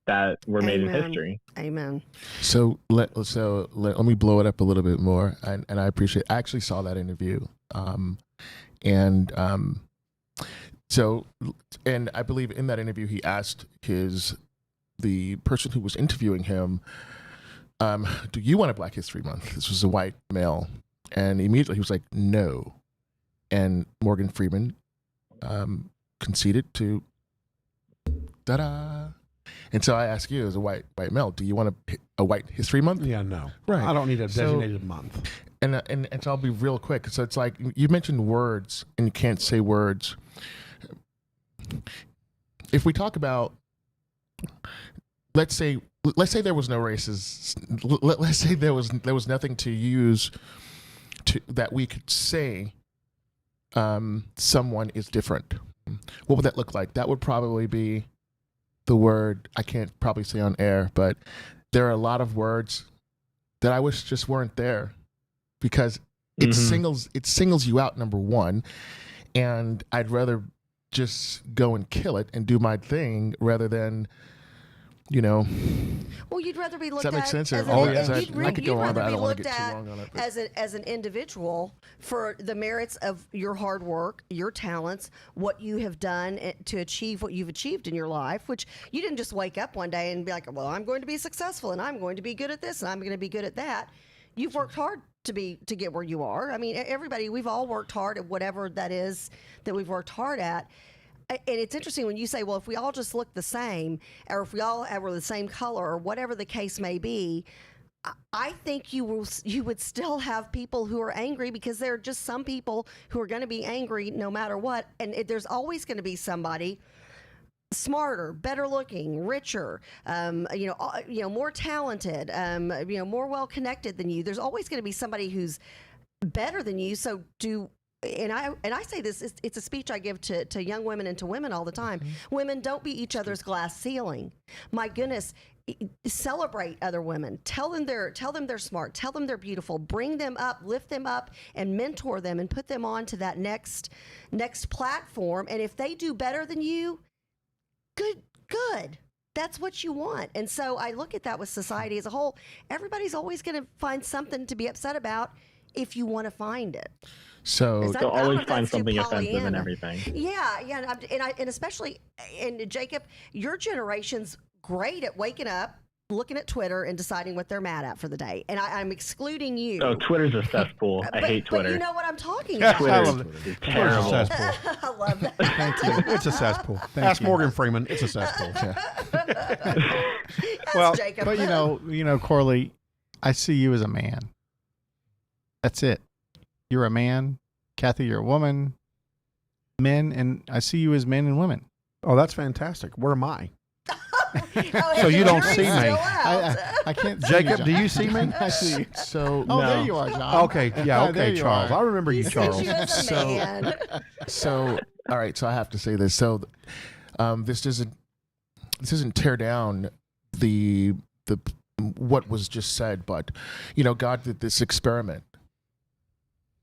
that were made in history. Amen. So let me blow it up a little bit more, and I appreciate. I actually saw that interview, and I believe in that interview he asked the person who was interviewing him, do you want a Black History Month? This was a white male, and immediately he was like, no, and Morgan Freeman conceded to ta-da. And so I ask you, as a white male, do you want a White History Month? Yeah, no. Right. I don't need a designated month. And so I'll be real quick. So it's like you mentioned words, and you can't say words. If we talk about, let's say there was no races. Let's say there was nothing to use that we could say someone is different. What would that look like? That would probably be the word I can't probably say on air, but there are a lot of words that I wish just weren't there, because it singles you out, number one, and I'd rather just go and kill it and do my thing rather than, Well, you'd rather be looked at. Does that make sense? I could go on, but I don't want to get too at long on it. as an individual for the merits of your hard work, your talents, what you have done to achieve what you've achieved in your life, which you didn't just wake up one day and be like, well, I'm going to be successful and I'm going to be good at this and I'm going to be good at that. You've worked hard to get where you are. I mean, everybody, we've all worked hard at whatever that is that we've worked hard at. And it's interesting when you say, well, if we all just look the same, or if we all were the same color, or whatever the case may be, I think you would still have people who are angry, because there are just some people who are going to be angry no matter what. And there's always going to be somebody smarter, better looking, richer, more talented, more well connected than you. There's always going to be somebody who's better than you. So and I say this, it's a speech I give to young women and to women all the time. Mm-hmm. Women, don't be each other's glass ceiling. My goodness, celebrate other women. Tell them they're smart. Tell them they're beautiful. Bring them up, lift them up, and mentor them, and put them on to that next platform. And if they do better than you, good. That's what you want. And so I look at that with society as a whole. Everybody's always going to find something to be upset about if you want to find it. So they'll always find something offensive in everything. Yeah, and especially, and Jacob, your generation's great at waking up, looking at Twitter, and deciding what they're mad at for the day. And I'm excluding you. Oh, Twitter's a cesspool. I hate Twitter. But you know what I'm talking about. Twitter is terrible. It's a cesspool. I love that. Thank you. It's a cesspool. Ask Morgan Freeman. It's a cesspool. Well, Jacob. But Corley, I see you as a man. That's it. You're a man. Kathy, you're a woman. Men, and I see you as men and women. Oh, that's fantastic. Where am I? So you don't see me. I can't see Jacob, you, do you see me? I see you. So Oh, No. there you are, John. Okay, yeah, There okay, you Charles. are. I remember you, He Charles. sees you as a man. so all right, so I have to say this. So, this doesn't tear down the what was just said, but God did this experiment,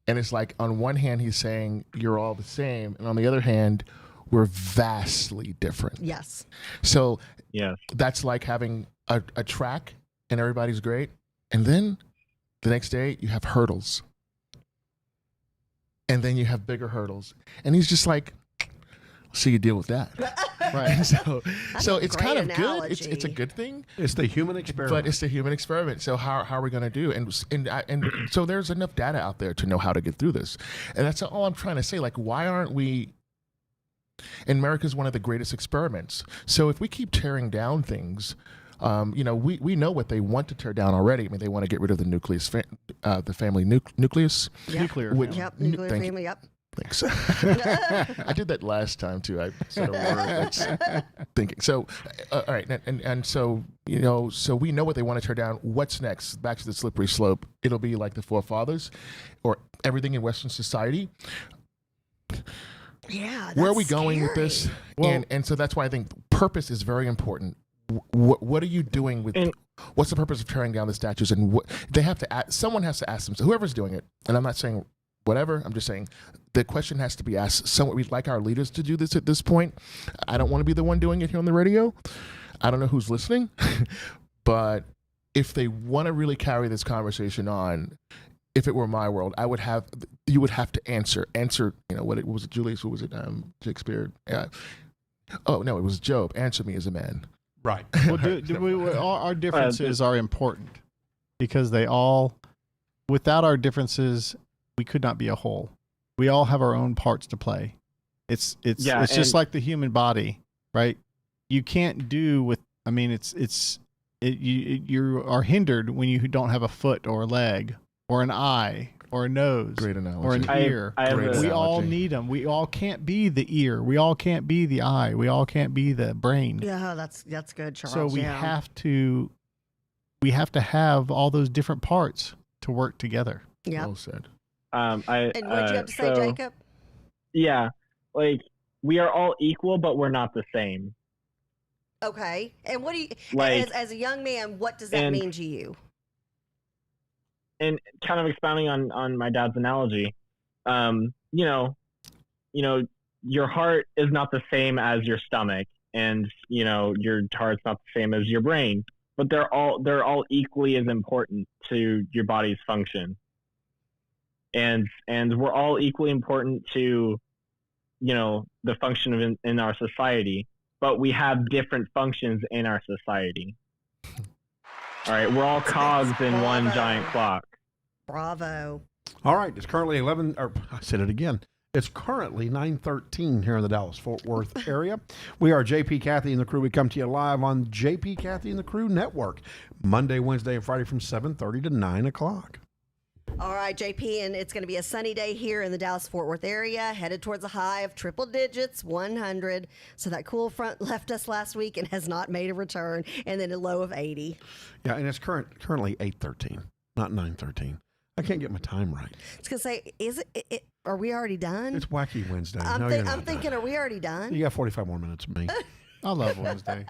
and it's like on one hand he's saying you're all the same, and on the other hand we're vastly different. Yes. So Yes. that's like having a track and everybody's great, and then the next day you have hurdles, and then you have bigger hurdles, and he's just like, so you deal with that. Right. And so a it's great kind of good. analogy. It's a good thing, It's the human experiment. but it's the human experiment. So how are we going to do? And so there's enough data out there to know how to get through this. And that's all I'm trying to say. Like, why aren't we? And America's one of the greatest experiments. So if we keep tearing down things, we know what they want to tear down already. I mean, they want to get rid of the nucleus, the family nucleus. Yep. Nuclear. Which- family. Yep. Nuclear Thank you. family. Yep. Thanks. I did that last time too. I said a word that's thinking. So, all right, and so so we know what they want to tear down. What's next? Back to the slippery slope. It'll be like the forefathers, or everything in Western society. Yeah. Where are we that's going with this? scary. Well- and so that's why I think purpose is very important. What are you doing with? And- What's the purpose of tearing down the statues? And what they have to ask, someone has to ask themselves. Whoever's doing it, and I'm not saying whatever. I'm just saying the question has to be asked. Someone, we'd like our leaders to do this at this point. I don't want to be the one doing it here on the radio. I don't know who's listening, but if they want to really carry this conversation on, if it were my world, you would have to answer. What was it, Julius? What was it? Shakespeare. Oh no, it was Job. Answer me as a man. right. Well, our differences are important because without our differences, we could not be a whole. We all have our own parts to play. It's just and- like the human body, right? You can't do with. I mean, you are hindered when you don't have a foot or a leg or an eye or a nose Great analogy. or an ear. I have Great We a, all analogy. need them. We all can't be the ear. We all can't be the eye. We all can't be the brain. Yeah, that's good, Charles. So we yeah. have to have all those different parts to work together. Yeah. Well said. And what'd you have to say, so- Jacob? Yeah, like we are all equal, but we're not the same. Okay. And what do you, Like- as a young man, what does that and- mean to you? And kind of expounding on my dad's analogy, your heart is not the same as your stomach, and your heart's not the same as your brain, but they're all equally as important to your body's function. And we're all equally important to the function in our society, but we have different functions in our society. All right, we're all cogs in one Bravo. giant clock. Bravo. All right. It's currently 11. Or I said it again. It's currently 9:13 here in the Dallas-Fort Worth area. We are JP, Kathy, and the crew. We come to you live on JP, Kathy, and the Crew Network, Monday, Wednesday, and Friday from 7:30 to 9 o'clock. All right, JP, and it's going to be a sunny day here in the Dallas-Fort Worth area, headed towards a high of triple digits, 100. So that cool front left us last week and has not made a return, and then a low of 80. Yeah, and it's currently 8:13, not 9:13. I can't get my time right. It's going to say, is it, are we already done? It's Wacky Wednesday. I'm, No, thi- you're not I'm thinking, done. are we already done? You got 45 more minutes of me. I love Wednesday.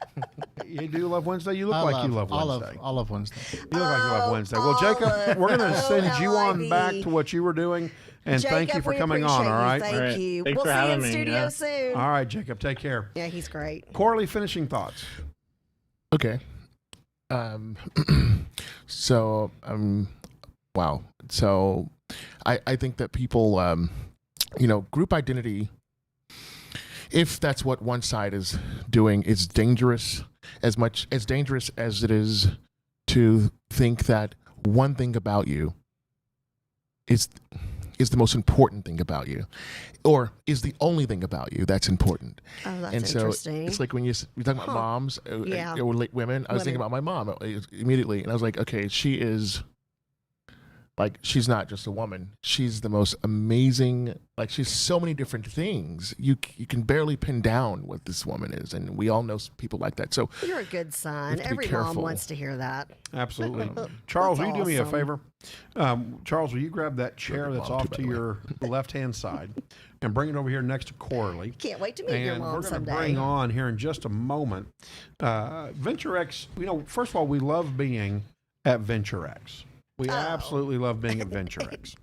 You do love Wednesday? You look like you love Wednesday. I love Wednesday. You look like you love Oh, Wednesday. Well, Jacob, we're going to send you on LIV. back to what you were doing, and thank you Jacob, for we coming on, appreciate all you. right? Thank All right. you. Thanks We'll for see you in having me, studio yeah. soon. All right, Jacob, take care. Yeah, he's great. Corley, finishing thoughts. Okay. So wow. So I think that people group identity, if that's what one side is doing, is dangerous, as dangerous as it is to think that one thing about you is the most important thing about you, or is the only thing about you that's important. Oh, that's And so interesting. it's like when you're talking about Huh. moms Yeah. or women, I was thinking Women. about my mom immediately, and I was like, okay, she is like she's not just a woman. She's the most amazing. Like she's so many different things. You can barely pin down what this woman is, and we all know people like that. So You're a good son. have to be Every mom careful. wants to hear that. Absolutely. Charles, will That's you do me a awesome. favor? Charles, will you grab that chair that's mom, off too, to by the your left-hand side and bring it over here next to Corley? Can't wait to meet your And mom we're going to someday. bring on here in just a moment VentureX. First of all, we love being at VentureX. We absolutely love being at VentureX.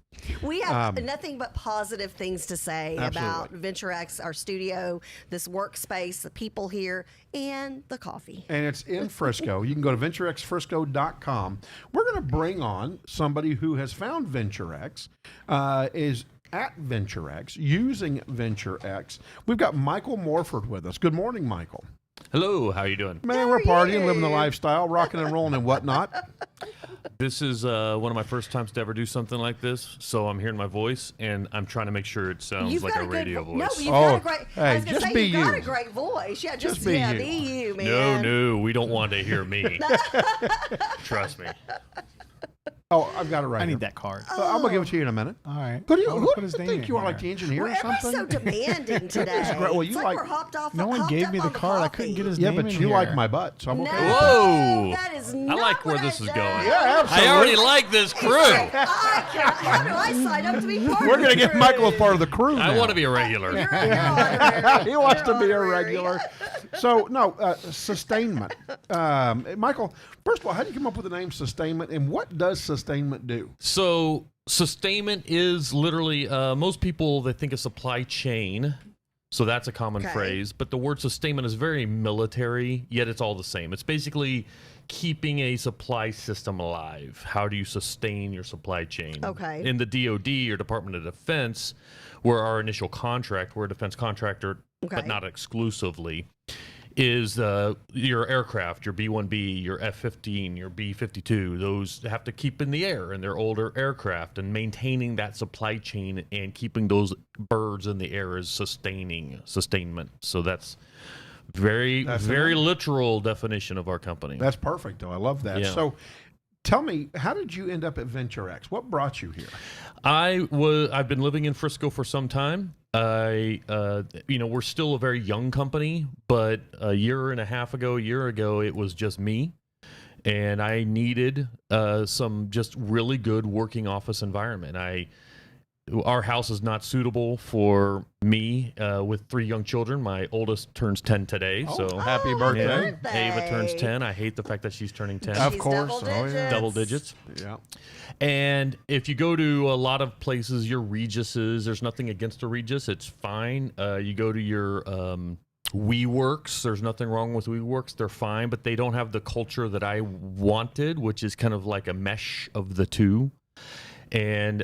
We have Um, nothing but positive things to say about VentureX, our studio, this workspace, the people here, and the coffee. And it's in Frisco. You can go to venturexfrisco.com. We're going to bring on somebody who has found VentureX, is at VentureX, using VentureX. We've got Michael Morford with us. Good morning, Michael. Hello, how you doing? Man, How we're are partying, living the you? lifestyle, rocking and rolling and whatnot. This is one of my first times to ever do something like this, so I'm hearing my voice, and I'm trying to make sure it sounds You've like got a good radio No, voice. you've got Oh, a great. hey, I was gonna just say be you've got you. a great voice. Yeah, Just just be yeah, you. be you, No, man. no, we don't want to hear me. Trust me. Oh, I've got it right I here. need that card. I'm going to give it to you in a minute. All right. Who do you I'm gonna who put his do you name think in you are, here. like the engineer or Everybody's something? so demanding today. great. Well, you it's like, like- we're hopped off. No one hopped gave up me the on card. I couldn't get his Yeah, name but in you here. like my butt, so I'm No, okay with that. Whoa. that is I not like where what this is said. going. Yeah, absolutely. I already like this crew. How do I sign up to be part We're of going to the get Michael as crew? part of the crew now. I want to be a regular. You're honorary. He wants You're to be a honorary. regular. So, no, sustainment. Michael, first of all, how do you come up with the name sustainment, and what does sustainment do? So, sustainment is literally, most people, they think of supply chain. So that's a common Okay. phrase. But the word sustainment is very military, yet it's all the same. It's basically keeping a supply system alive. How do you sustain your supply chain? Okay. In the DoD, or Department of Defense, we're our initial contract, we're a defense contractor, Okay. but not exclusively, is your aircraft, your B-1B, your F-15, your B-52. Those have to keep in the air, and they're older aircraft, and maintaining that supply chain and keeping those birds in the air is sustainment. So that's very literal definition of our company. That's perfect, though. I love that. Yeah. So, tell me, how did you end up at VentureX? What brought you here? I've been living in Frisco for some time. We're still a very young company, but a year ago, it was just me, and I needed some just really good working office environment. Our house is not suitable for me with 3 young children. My oldest turns 10 today, so happy Oh, birthday. birthday. Ava turns 10. I hate the fact that she's turning 10. Of She's course. double Oh, yeah. Double digits. Yeah. And if you go to a lot of places, your Regis's, there's nothing against a Regis. It's fine. You go to your WeWorks. There's nothing wrong with WeWorks. They're fine, but they don't have the culture that I wanted, which is kind of like a mesh of the two. And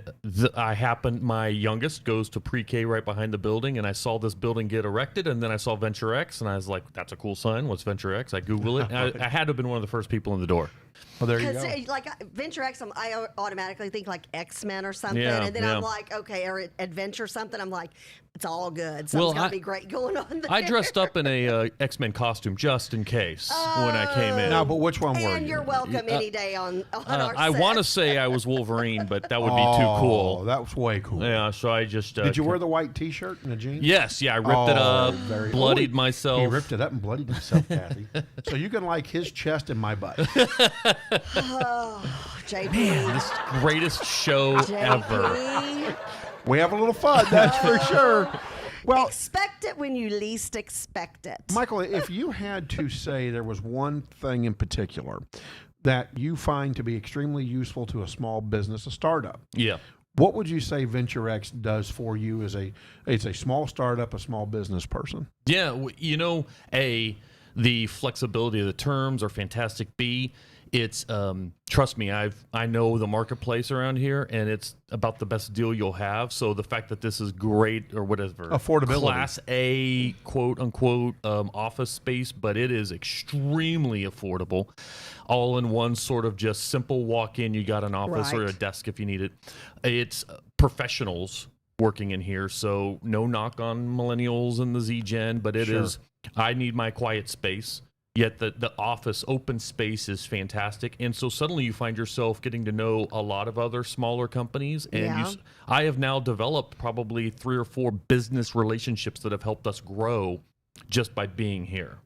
my youngest goes to pre-K right behind the building, and I saw this building get erected, and then I saw VentureX, and I was like, that's a cool sign. What's VentureX? I Google it. And I had to have been one of the first people in the door. Well, there you Because go. like VentureX, I automatically think like X-Men or something, Yeah, and then yeah. I'm like, okay, or Adventure something. I'm like, it's all good. Well, Something's got to be great going on there. I dressed up in a X-Men costume just in case when I came in. Now, but which one were and you? you're welcome any day on our I set. want to say I was Wolverine, but that would be too cool. That was way cool. Yeah, so I just Did you wear the white T-shirt and the jeans? Yes, yeah, I ripped it up, very- bloodied Oh, myself. He ripped it up and bloodied himself, Kathy. So you can like his chest and my butt. Oh, JP. This greatest show ever. JP. We have a little fun, that's for sure. Well, Expect it when you least expect it. Michael, if you had to say there was one thing in particular that you find to be extremely useful to a small business, a startup, Yeah. what would you say VentureX does for you as it's a small startup, a small business person? Yeah, the flexibility of the terms are fantastic. B, it's trust me, I know the marketplace around here, and it's about the best deal you'll have. So the fact that this is great, or whatever, Affordability. Class A, quote unquote, office space, but it is extremely affordable. All in one sort of just simple walk in. You got an office or a Right. desk if you need it. It's professionals working in here, so no knock on millennials and the Z Gen, but it is. Sure. I need my quiet space. Yet the office open space is fantastic, and so suddenly you find yourself getting to know a lot of other smaller companies. And Yeah. I have now developed probably 3 or 4 business relationships that have helped us grow just by being here.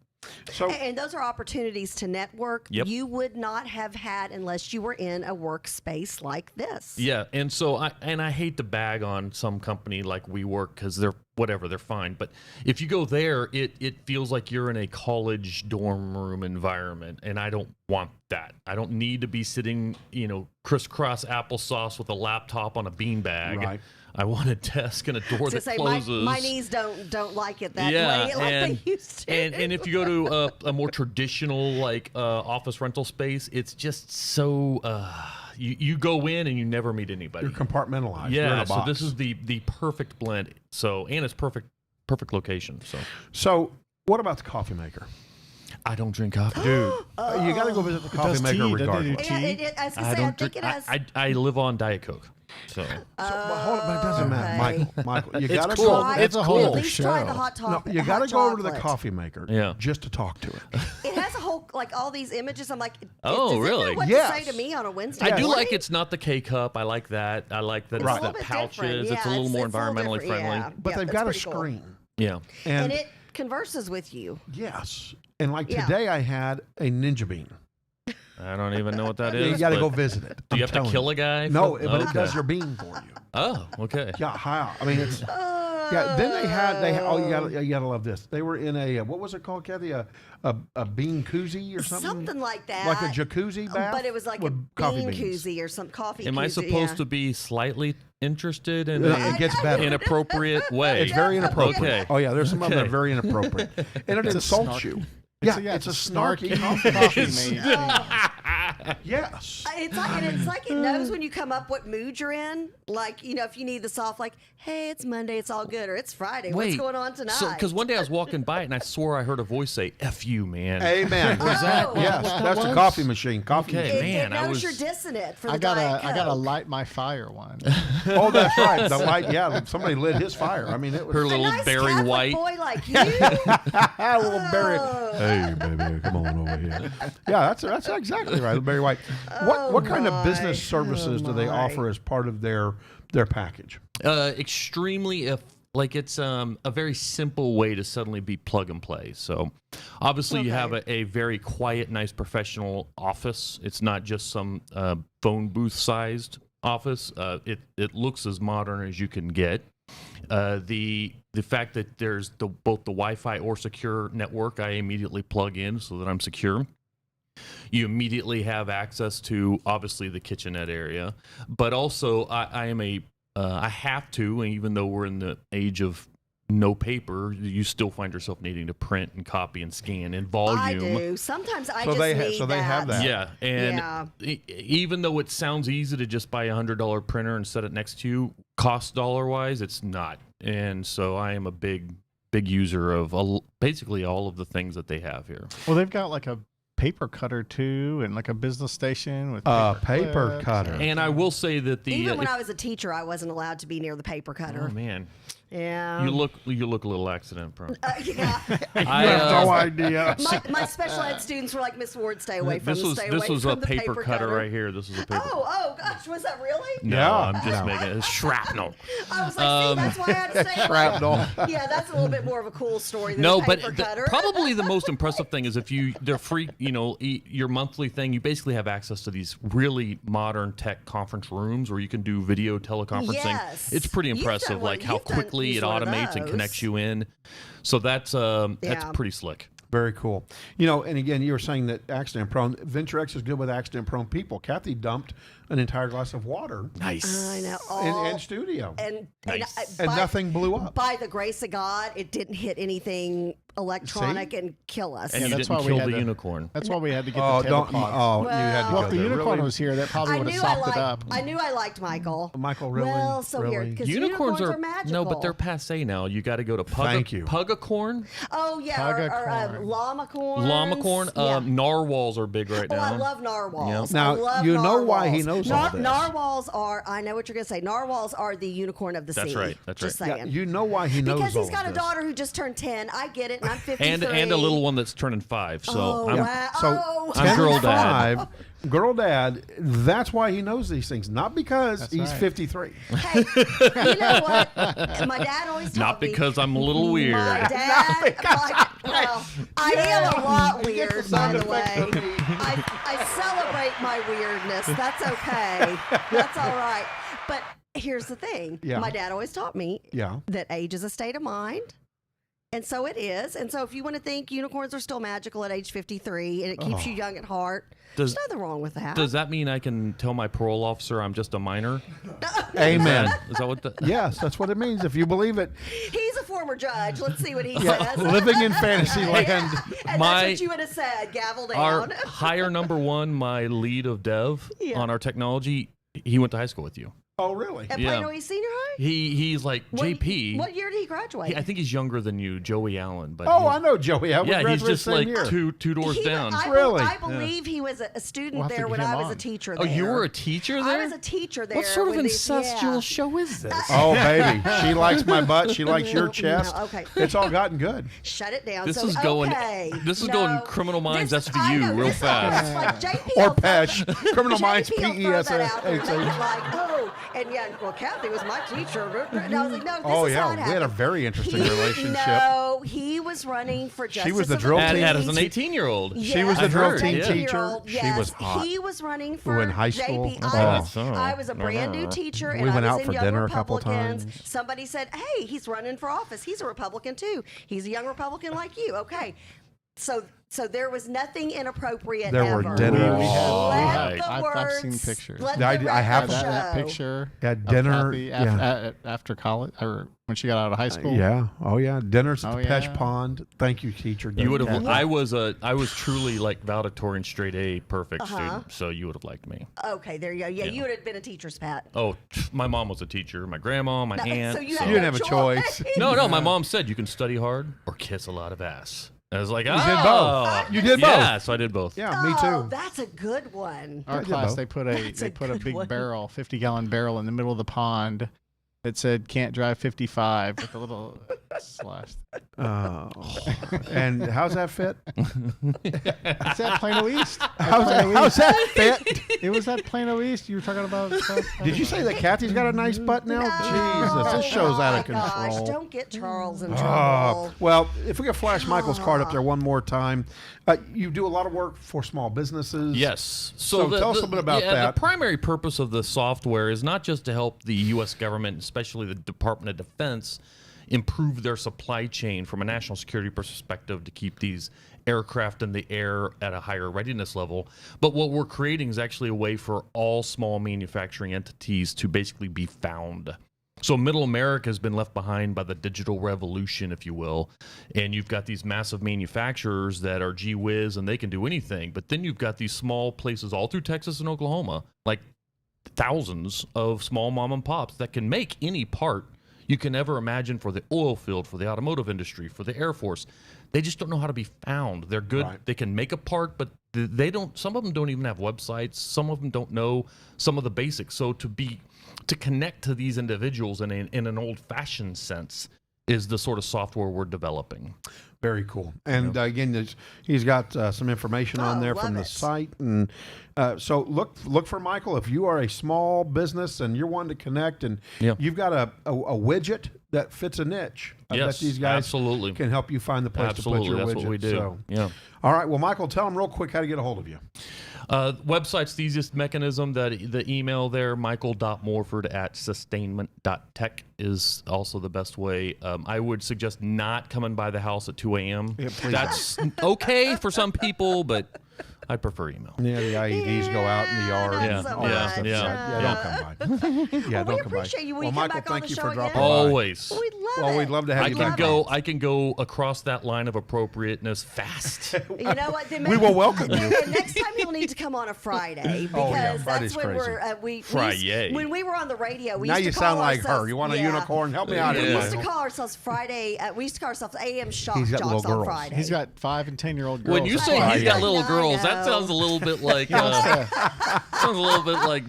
So And those are opportunities to network Yep. you would not have had unless you were in a workspace like this. Yeah, and so I hate to bag on some company like WeWork because they're whatever, they're fine. But if you go there, it feels like you're in a college dorm room environment, and I don't want that. I don't need to be sitting, crisscross applesauce with a laptop on a beanbag. Right. I want a desk and a door To that say closes. my knees don't like it that Yeah, way like and- they used to. And if you go to a more traditional office rental space, it's just so you go in and you never meet anybody. you're compartmentalized. You're in Yeah, a so box. this is the perfect blend. So and it's perfect location. So what about the coffee maker? I don't drink coffee. Dude, you got to go visit the coffee does maker tea, doesn't it do regardless. Yeah, tea? I was gonna I say, I don't think drink. it has. I live on Diet Coke. So But hold on, but it doesn't matter, Okay. Michael. You It's got to cool. go. Try It's it. a whole At least try show. the hot No, top. you got to hot go over to the chocolate. coffee maker, Yeah. just to talk to it. It has a whole all these images. I'm like, Oh, does it know really? what Yes. to say to me on a Wednesday? I do morning? like it's not the K cup. I like that. I like that It's a it's little the bit pouches. different. It's a Yeah, little more it's a little environmentally different. friendly. Yeah. But Yeah, they've that's got a pretty cool. screen. Yeah. And it converses with you. Yes. And like Yeah. today, I had a Ninja Bean. I don't even know what that You is. got to but go visit it. Do you I'm have to telling kill you. a guy? No, for- but it okay. does your bean for you. Oh, okay. Yeah, how? I mean, it's yeah. Then they oh, you gotta love this. They were in a what was it called, Kathy? A bean koozie or something. Something like that. Like a jacuzzi bath. But it was like a with coffee bean beans. koozie or some coffee Am I koozie, supposed yeah. to be slightly interested in It gets better. inappropriate way? It's very inappropriate. Okay. Oh yeah, there's some of them that Okay. are very inappropriate, and it It's a insults snarky- you. It's Yeah, a it's a snarky coffee coffee. mate. Yes. It's like it knows when you come up what mood you're in. Like, if you need the soft, like, hey, it's Monday, it's all good, or it's Friday, what's going on tonight? Because one day I was walking by it and I swore I heard a voice say "F you, man." Amen. Was that- Yes, that's the coffee machine. Coffee. Okay. it, machine. man, it I knows was- you're dissing it for the I gotta Diet Coke. light my fire one. Oh, that's right. The light. Yeah, somebody lit his fire. I mean, it was Her a little nice Barry Catholic White. boy like you. a little Barry. Oh. Hey, baby, come on over here. Yeah, that's exactly right, Barry White. What kind of business my. services do they my. offer as part of their package? Extremely, it's a very simple way to suddenly be plug and play. So, obviously, you have a very quiet, nice, professional office. It's not just some phone booth sized office. It looks as modern as you can get. The fact that there's both the Wi-Fi or secure network, I immediately plug in so that I'm secure. You immediately have access to obviously the kitchenette area, but also I have to, and even though we're in the age of no paper, you still find yourself needing to print and copy and scan in volume. I do. Sometimes I So just they need they have that. Yeah, and Yeah. even though it sounds easy to just buy a $100 printer and set it next to you, cost dollar wise, it's not. And so I am a big user of basically all of the things that they have here. Well, they've got like a paper cutter too, and like a business station with Paper clips. cutter. And I will say that the Even when I was a teacher, I wasn't allowed to be near the paper cutter. oh man, Yeah. you look a little accident prone. Yeah. I, You have no idea. My special ed students were like, Miss Ward, stay away from this was stay away this was from a the paper cutter right here. This is a paper. Oh gosh, was that really? No, Yeah. I'm just No. making it shrapnel. I was like, see, that's why I had to stay away. Shrapnel. Yeah, that's a little bit more of a cool story than No, a but paper cutter. probably the most impressive thing is if they're free, your monthly thing, you basically have access to these really modern tech conference rooms where you can do video teleconferencing. Yes. It's pretty You've impressive, done one- like how you've done- quickly it used one of automates and those. connects you in. So that's Yeah. pretty slick. Very cool. And again, you were saying that accident prone. Venture X is good with accident prone people. Kathy dumped an entire glass of water Nice. I know. in studio, and Nice. and by- nothing blew up. By the grace of God, it didn't hit anything electronic See? and kill us. And Yeah, you that's didn't why we kill had the to- unicorn. That's why we had to get Oh, the don't! tablecloth. Oh, you had to Well, go Well, if the there. unicorn Really? was here, that probably I would have knew I sopped liked. it up. I knew I liked Michael. Michael, really? Well, so really? here because Unicorns are magical. no, but they're passe now. You got to go to Thank you. Pugacorn, Oh yeah, or Pugacorn. llamacorns. llamacorn. Yeah. Narwhals are big right Oh, now. I love narwhals. Yeah. Now, I love you know why he narwhals. knows all this. Narwhals are. I know what you're gonna say. Narwhals are the unicorn of the That's sea. right, that's Just right. saying. You know why he knows Because all he's got of a this. daughter who just turned 10. I get it. and I'm 53. and a little one that's turning 5. So Oh, I'm, wow. So Oh. I'm 10 girl and dad. 5, girl dad. That's why he knows these things, not because That's he's right. 53. Hey, you know what? My dad always taught not me. because I'm a little weird. My dad, well, I am a lot weird, by the way. I celebrate my weirdness. That's okay. That's all right. But here's the thing. Yeah. My dad always taught me Yeah. that age is a state of mind. And so it is. And so if you want to think unicorns are still magical at age 53 and it keeps you young at heart, Does- there's nothing wrong with that. Does that mean I can tell my parole officer I'm just a minor? Amen. Is that what the, Yes, that's what it means. If you believe it, He's a former judge. Let's see what he yeah, says. living in fantasy Yeah. land. And My- that's what you would have said. Gavel our down. hire number 1, my lead of dev Yeah. on our technology, he went to high school with you. Oh, really? At Yeah. Plano East Senior High? He's like JP. What year did he graduate? I think he's younger than you, Joey Allen. But Oh, he's- I know Joey. I Yeah, he's graduated just same like year. two doors down. Really? I believe he was a student We'll have to there when get him I was a on. teacher Oh, there. you were a teacher there? I was a teacher there. What sort of when these- incestual yeah. show is this? Oh, baby. She likes my butt. She likes your No, chest. no, okay. It's all gotten good. Shut it down. This So, is going- okay. this is No, going Criminal Minds this- SVU I know, real this is fast. like JP Or will throw PESH. that- Criminal Minds, JP will throw that PESH. out there, make it like, oh, and yeah, well, Kathy was my teacher. And I was like, no, this Oh, is yeah. how it We had a happened. very interesting relationship. No, he was running for justice. was the of drill the team. As an peace. 18-year-old. She was Yes, the drill heard, team yeah. teacher. 18-year-old, She yes. was hot. He was running for in high school. JP. Oh. I was a brand new teacher, and We I went was out in for Young dinner a couple Republicans. times. Somebody said, "Hey, he's running for office. He's a Republican too. He's a young Republican like you." Okay, so there was nothing inappropriate. There were ever. dinners. Let We had- the I've words. seen pictures. Let I the d- I have record that show. picture At of dinner. Kathy Yeah. after college or when she got out of high school. Yeah. Oh, yeah. Dinners at Oh, the Pesh yeah. Pond. Thank you, teacher. You would have. Kathy. I was truly like valedictorian, straight A, perfect student. So you would have liked me. Okay, there you go. Yeah, you would have been a teacher's pet. Oh, my mom was a teacher. My grandma, my No, aunt. so you so- had You didn't no have a choice. No, my mom said you can study hard or kiss a lot of ass. I was like, did oh, both. You did yeah, both. so I did both. Yeah, me Oh, too. that's a good one. Our did class, both. they put That's a a good big one. barrel, 50-gallon barrel in the middle of the pond that said "Can't drive 55" with a little slash. Oh. And how's that fit? It's at Plano East. How's that fit? It was at Plano East. You were talking about stuff. Did you say that Kathy's got a nice butt now? Jesus, this show's out of Oh, my gosh, control. don't get Charles in Oh, trouble. well, if we could flash Michael's card up there one more time. You do a lot of work for small businesses. Yes. So tell us a little bit about that. The primary purpose of the software is not just to help the U.S. government, especially the Department of Defense, improve their supply chain from a national security perspective to keep these aircraft in the air at a higher readiness level. But what we're creating is actually a way for all small manufacturing entities to basically be found. So middle America has been left behind by the digital revolution, if you will. And you've got these massive manufacturers that are gee whiz and they can do anything. But then you've got these small places all through Texas and Oklahoma, like thousands of small mom and pops that can make any part you can ever imagine for the oil field, for the automotive industry, for the Air Force. They just don't know how to be found. They're good. Right. They can make a part, but they don't. Some of them don't even have websites. Some of them don't know some of the basics. So to connect to these individuals in an old-fashioned sense is the sort of software we're developing. Very cool. And again, he's got some information on Oh, there love from the it. site. And so look for Michael. If you are a small business and you're wanting to connect and Yep. you've got a widget that fits a niche, I bet Yes, these guys absolutely. can help you find the place Absolutely, to put your that's widget. what we do. So, Yeah. all right. Well, Michael, tell them real quick how to get a hold of you. Website's the easiest mechanism. The email there, michael.morford@sustainment.tech is also the best way. I would suggest not coming by the house at 2 a.m. Yeah, please That's okay for some people, but I prefer email. Yeah, the IEDs go out in the yard. not Yeah, so yeah, much. yeah. Don't come by. Yeah, Well, we don't come by. appreciate you. Will Well, you come Michael, back on thank the you show for again? dropping by. Always. We'd love Well, it. we'd love to have I you can back. go. I can go across that line of appropriateness fast. You know what? Then We maybe- will welcome you. And next time you'll need to come on a Friday because Oh, yeah, that's Friday's when crazy. we're Friday. when we were on the radio. We Now used you to sound call like her. ourselves- You want a yeah. unicorn? Help me out We here, used to Michael. call ourselves Friday. We used to call ourselves AM Shock He's got Jocks little on girls. Friday. He's got 5 and 10-year-old girls. When you That's say why he's I got know. little I girls, that sounds a little bit like sounds a little bit like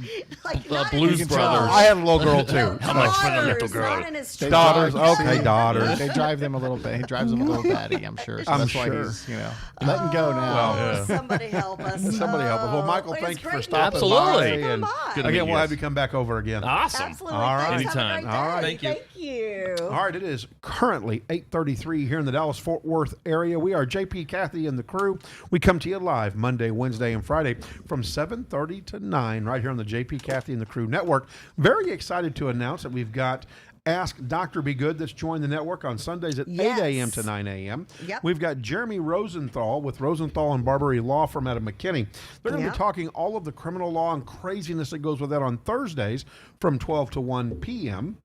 not Blues You can tell. Brothers. I had a little girl too. How much for the little Daughters, girl? not in his They truck. Daughters, drive- okay, daughters. They drive them a little bit. He drives them a little batty, I'm sure. So I'm that's why sure. he's, letting go now. Oh, Yeah. somebody help us. Somebody help us. Well, Oh, Michael, it's thank you for great stopping meeting you. Absolutely. Thanks for And coming by. Good to again, meet we'll you. have you come back over again. Awesome. Absolutely. All right. Thanks. Have a Anytime. great All right. day. Thank you. Thank you. All right, it is currently 8:33 here in the Dallas-Fort Worth area. We are JP, Kathy, and the crew. We come to you live Monday, Wednesday, and Friday from 7:30 to 9 right here on the JP, Kathy, and the Crew Network. Very excited to announce that we've got Ask Dr. Be Good that's joined the network on Sundays at 8 a.m. to 9 a.m. Yep. We've got Jeremy Rosenthal with Rosenthal and Barbary Law Firm out of McKinney. They're going to Yep. be talking all of the criminal law and craziness that goes with that on Thursdays from 12 to 1 p.m.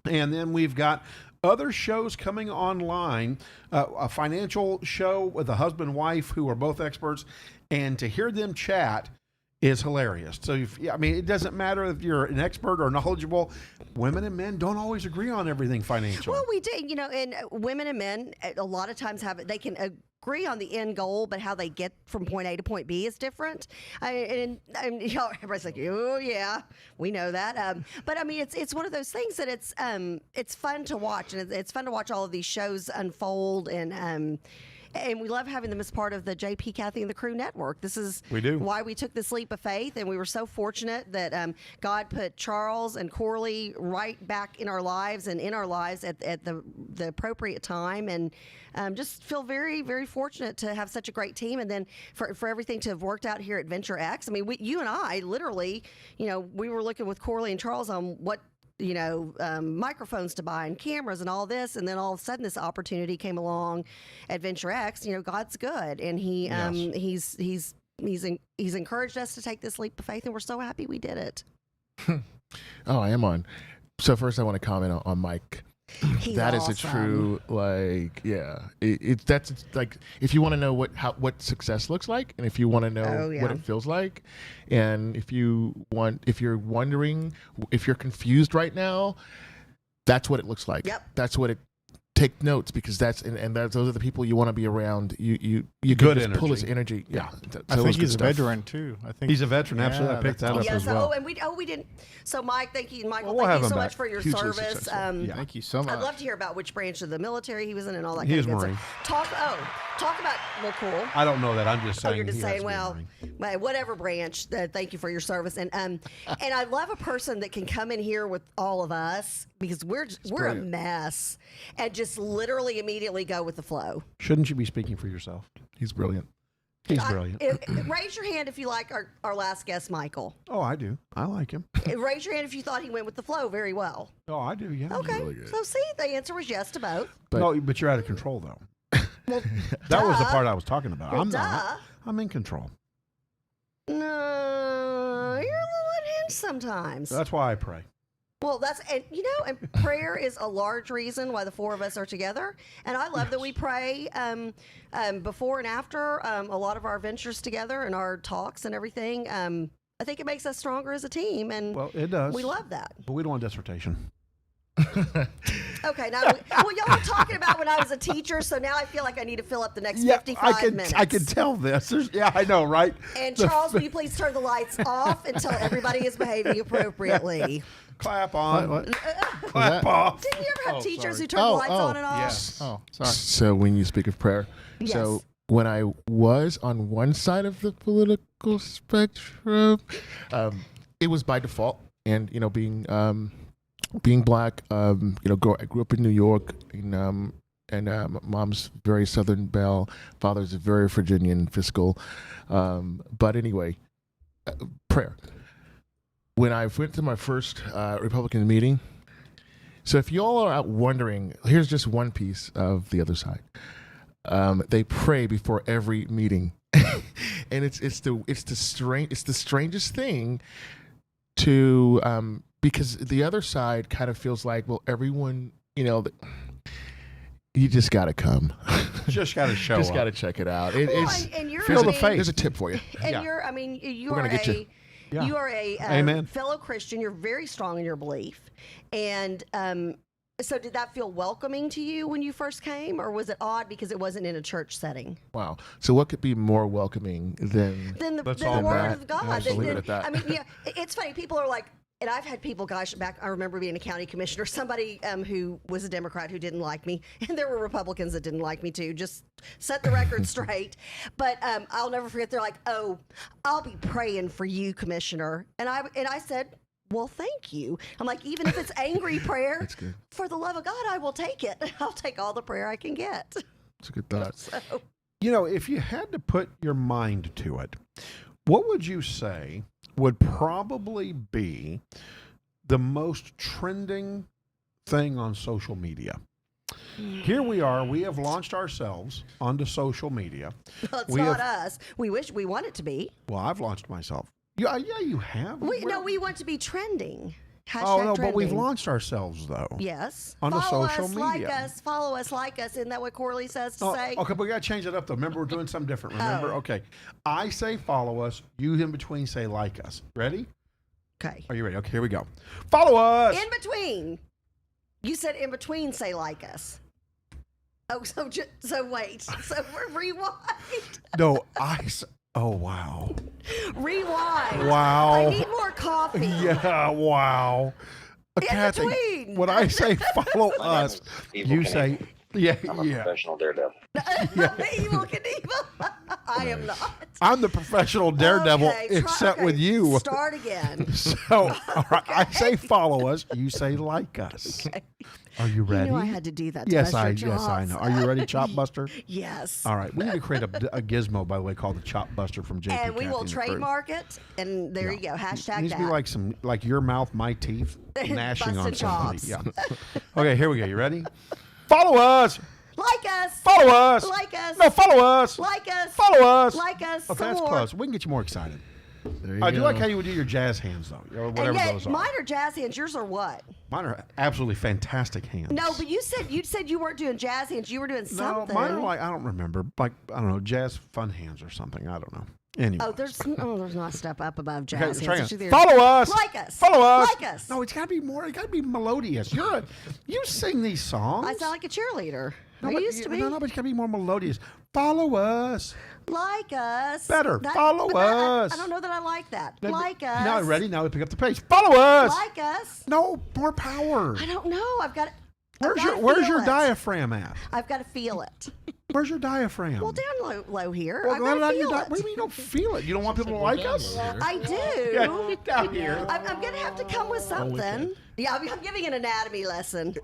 And then we've got other shows coming online, a financial show with a husband and wife who are both experts, and to hear them chat is hilarious. So, it doesn't matter if you're an expert or knowledgeable. Women and men don't always agree on everything financial. Well, we did, and women and men a lot of times they can agree on the end goal, but how they get from point A to point B is different. Everybody's like, oh yeah, we know that. But it's one of those things that it's fun to watch, and it's fun to watch all of these shows unfold, and we love having them as part of the JP, Kathy, and the Crew Network. This is We do. why we took this leap of faith, and we were so fortunate that God put Charles and Corley right back in our lives and in our lives at the appropriate time, and just feel very, very fortunate to have such a great team, and then for everything to have worked out here at Venture X. You and I literally, we were looking with Corley and Charles on what microphones to buy and cameras and all this, and then all of a sudden this opportunity came along at Venture X. God's good, and he's encouraged us to take this leap of faith, and we're so happy we did it. Oh, I am on. So first, I want to comment on Mike. He's That is awesome. a true, that's like, if you want to know what success looks like, and if you want to know Oh, yeah. what it feels like, and if you're wondering, if you're confused right now, that's what it looks like. Yep. That's what it. Take notes, because those are the people you want to be around. You Good can just pull his energy. energy. Yeah, I think he's a veteran too. I think He's a veteran. Absolutely. I picked that up Yes. as well. And we didn't. So Mike, thank you, Michael. Well, we'll thank you have so him much back. for your Hugely service. successful. Thank you so much. I'd love to hear about which branch of the military he was in and all that. He kind is of good Marine. stuff. Talk about cool. I don't know that. I'm just saying. You're just he has saying, to be a well, Marine. whatever branch. Thank you for your service, and I love a person that can come in here with all of us, because we're a brilliant. mess, and just literally immediately go with the flow. Shouldn't you be speaking for yourself? He's brilliant. He's brilliant. Raise your hand if you like our last guest, Michael. Oh, I do. I like him. Raise your hand if you thought he went with the flow very well. Oh, I do. Yeah. Okay, really good. so see, the answer was yes to both. But- No, but you're out of control though. Well, That was the duh. part I was talking about. Well, I'm duh. not. I'm in control. No, you're a little unhinged sometimes. That's why I pray. Well, and prayer is a large reason why the four of us are together. And I love that we pray before and after a lot of our ventures together and our talks and everything. I think it makes us stronger as a team, and Well, it does. we love that. But we don't want dissertation. Okay, now, y'all were talking about when I was a teacher, so now I feel like I need to fill up the next 55 minutes. I can tell this. I know, right? And Charles, will you please turn the lights off until everybody is behaving appropriately? Clap on. What? Clap off. Didn't you ever have teachers sorry. who turn the lights on and off? Yes. Oh, sorry. So when you speak of prayer, so Yes. when I was on one side of the political spectrum, it was by default, and being black, I grew up in New York, and mom's very Southern belle, father's a very Virginian fiscal, but anyway, prayer. When I went to my first Republican meeting, so if you all are out wondering, here's just one piece of the other side. They pray before every meeting, and it's the strangest thing to because the other side kind of feels like, well, everyone, you just got to come, Just got to show just up. got to check it out. Well, and you're Feel the a- faith. There's a tip for you. And Yeah. you We're are gonna get you. Yeah. you are a Amen. fellow Christian. You're very strong in your belief, and So did that feel welcoming to you when you first came, or was it odd because it wasn't in a church setting? Wow. So what could be more welcoming than Then the, That's then all the word that. of God. Yeah, just leave it Then- at that. I mean, yeah, it's funny. People are like, and I've had people, gosh, back, I remember being a county commissioner, somebody who was a Democrat who didn't like me, and there were Republicans that didn't like me too, just set the record straight. But I'll never forget, they're like, oh, I'll be praying for you, Commissioner. And I said, well, thank you. I'm like, even if it's angry prayer, That's good. for the love of God, I will take it. I'll take all the prayer I can get. It's a good thought. So, You know, if you had to put your mind to it, what would you say would probably be the most trending thing on social media? Here we are. We have launched ourselves onto social media. well, it's We not have- us. We wish we want it to be. Well, I've launched myself. Yeah, you have. No, we want to be trending. Hashtag Oh no, but we've trending. launched ourselves though. Yes. On the follow social us, media. like us, follow us, like us. Isn't that what Corley says to Oh, say? okay, but we got to change it up though. Remember, we're doing something different. Remember? Oh. Okay. I say follow us. You in between say like us. Ready? Okay. Are you ready? Okay, here we go. Follow us. In between. You said in between say like us. Oh, so wait. So rewind. No, oh wow. Rewind. Wow. I need more coffee. Yeah, wow. In Kathy, between. when I say follow us, you say, yeah, yeah. Professional daredevil. I'm the evil Knievel. I am not. I'm the professional daredevil, Okay, except okay, with you. Start again. So, all right, I say follow us. You say like us. Are you ready? You knew I had to do that. To Yes, bust your yes, I chops. know. Are you ready, Chop Buster? Yes. All right, we need to create a gizmo, by the way, called the Chop Buster from JP. And we will Kathy, and the crew. trademark it, and there you go. Hashtag It needs that. to be like your mouth, my teeth, gnashing on Busted somebody. chops. Yeah. Okay, here we go. You ready? Follow us. Like us. Follow us. Like us. No, follow us. Like us. Follow us. Like us. Okay, some that's more. close. We can get you more excited. There you I do go. like how you would do your jazz hands, though, or whatever And yet, those are. mine are jazz hands. Yours are what? Mine are absolutely fantastic hands. No, but you said you weren't doing jazz hands. You were doing No, something. mine are like, I don't remember. Like, I don't know, jazz fun hands or something. I don't know. Anyway. Oh, there's not a step up above Okay, jazz try hands. again. It's either- Follow us. Like us. Follow us. Like us. No, it's got to be more. It got to be melodious. You sing these songs. I sound like a cheerleader. No, I but- used to be. No, but it's got to be more melodious. Follow us. Like us. Better. Follow but us. I don't know that I like that. Like us. Now, ready? Now we pick up the pace. Follow us. Like us. No, more power. I don't know. I've got. Where's your diaphragm at? I've got to feel it. Where's your diaphragm? Well, down low here. Well, I've got down to your feel what do it. you mean you don't feel it? You don't want people to like us? I do. Yeah, down here. I'm going to have to come with something. Yeah, I'm giving an anatomy lesson.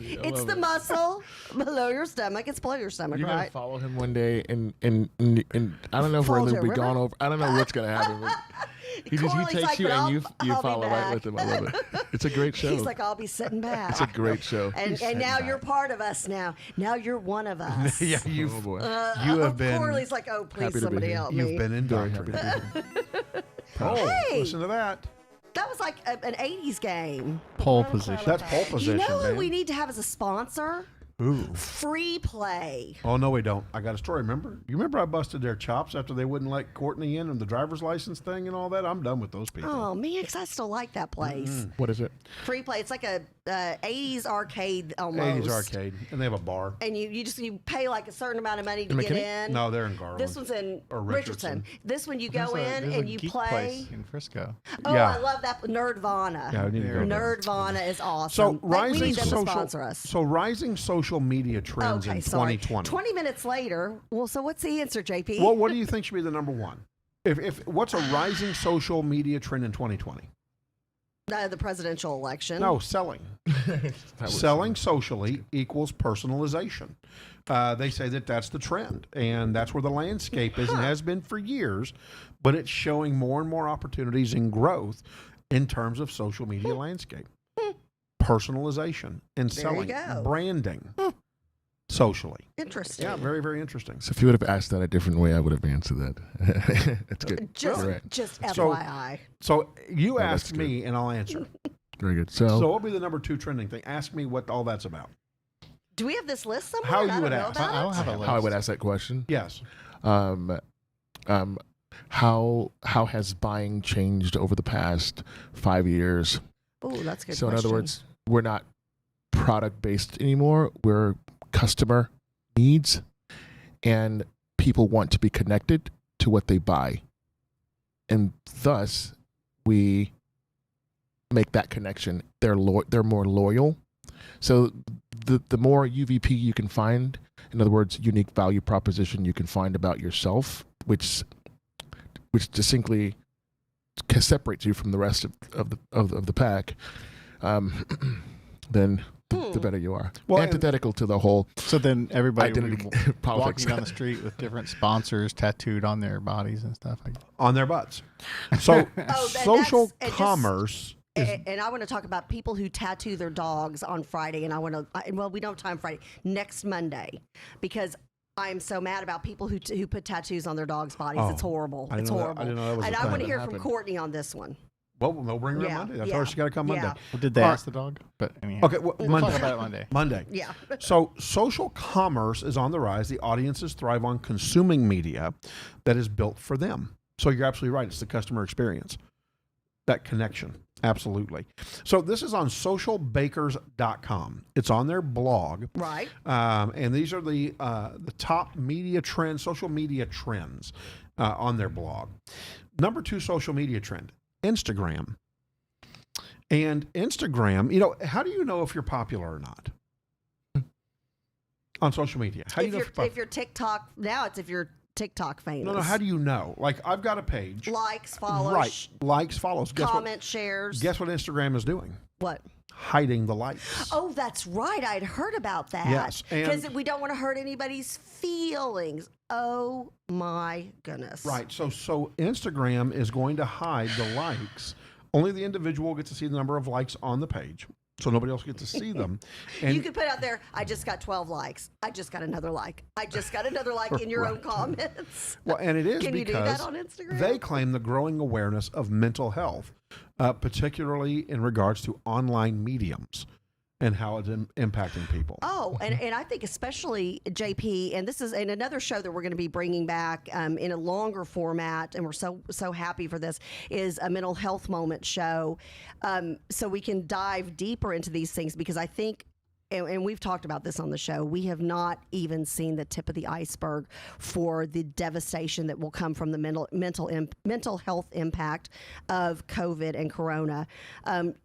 It's the muscle below your stomach. It's below your stomach, You're gonna right? follow him one day, and I don't know if we're Fall gonna to be a gone river? over. I don't know what's gonna happen. but He Corley's takes like, you "But and you I'll be follow right back." with him. I love it. It's a great show. He's like, I'll be sitting back. It's a great show. and now you're part of us now. Now you're one of us. Yeah, Oh you've boy. you have been Corley's like, oh, please, happy to be somebody here. help you've me. been Very happy indoctrinated. to be here. Oh, Hey. listen to that. That was like an 80s game. Pole position. That's pole position, You know who man. we need to have as a sponsor? Ooh. Free Play. Oh no, we don't. I got a story. Remember? You remember I busted their chops after they wouldn't let Courtney in and the driver's license thing and all that. I'm done with those people. Oh man, because I still like that place. What is it? Free Play. It's like a 80s arcade almost. 80s arcade, and they have a bar. And you pay like a certain amount of money to In get McKinney? in. No, they're in Garland. This one's in Or Richardson. Richardson. This one you go There's in a and you geek play. place in Frisco. Oh, Yeah. I love that Nerdvana. Yeah, we need to go there. Nerdvana is So awesome. we rising need them to social, sponsor us. so rising social media trends Okay, in sorry. 2020. 20 minutes later. Well, so what's the answer, JP? Well, what do you think should be the number one? If what's a rising social media trend in 2020? The presidential election. No, selling. That was- Selling socially equals personalization. They say that that's the trend, and that's where the landscape is and has been for years. But it's showing more and more opportunities and growth in terms of social media landscape, personalization, and There you selling, go. branding, socially. Interesting. Yeah, very very interesting. So if you would have asked that a different way, I would have answered that. That's good. Just, Right. just So- FYI. So you that's ask me, and I'll answer. Very good. So So, what would be the number 2 trending thing? Ask me what all that's about. Do we have this list somewhere? How I you don't would know ask. about I don't it? have a list. how I would ask that question? Yes. How has buying changed over the past 5 years? Oh, that's a good. So in other question. words, we're not product based anymore. We're customer needs, and people want to be connected to what they buy, and thus we make that connection. They're more loyal. So the more UVP you can find, in other words, unique value proposition you can find about yourself, which distinctly separates you from the rest of the pack, then the better you are. Well, antithetical to the whole So then everybody identity would be politics. walking down the street with different sponsors tattooed on their bodies and stuff like that. on their butts. So Oh, social and just- commerce is And I want to talk about people who tattoo their dogs on Friday. And I want to, well, we don't have time Friday, next Monday, because I'm so mad about people who put tattoos on their dogs' bodies. Oh, it's horrible. I didn't It's know that- I horrible. didn't know that was and a I thing. want to hear That from happened. Courtney on this one. well, they'll bring her Yeah, on Monday. I told yeah, her she got to come Monday. yeah. Well, did they All ask the dog? But anyhow, Okay, well, we'll Monday. talk about it Monday. Monday. Yeah. So social commerce is on the rise. The audiences thrive on consuming media that is built for them. So you're absolutely right. It's the customer experience, that connection. Absolutely. So this is on socialbakers.com. It's on their blog. Right. And these are the top media trends, social media trends on their blog. Number 2 social media trend, Instagram. And Instagram, how do you know if you're popular or not? On social media. How do you know If you're TikTok, now it's if you're TikTok famous. No, how do you know? Like, I've got a page. Likes, follows, Right. Likes, follows. comment, shares. Guess what Instagram is doing? What? Hiding the likes. Oh, that's right. I'd heard about that. Yes, and- Because we don't want to hurt anybody's feelings. Oh my goodness. Right. So Instagram is going to hide the likes. Only the individual gets to see the number of likes on the page. So nobody else gets to see them. And You could put out there, I just got 12 likes. I just got another like. I just got another like in your own Right. comments. well, and it is Can you do because that on Instagram? they claim the growing awareness of mental health, particularly in regards to online mediums and how it's impacting people. Oh, and I think especially JP, and this is in another show that we're going to be bringing back in a longer format, and we're so happy for this, is a mental health moment show, so we can dive deeper into these things, because I think, and we've talked about this on the show, we have not even seen the tip of the iceberg for the devastation that will come from the mental health impact of COVID and Corona.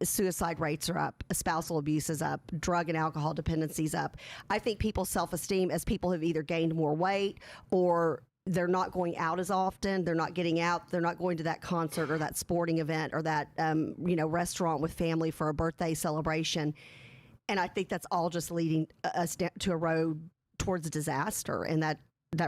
Suicide rates are up, spousal abuse is up, drug and alcohol dependency is up. I think people's self-esteem, as people have either gained more weight or they're not going out as often. They're not getting out. They're not going to that concert or that sporting event or that restaurant with family for a birthday celebration. And I think that's all just leading us to a road towards disaster, and that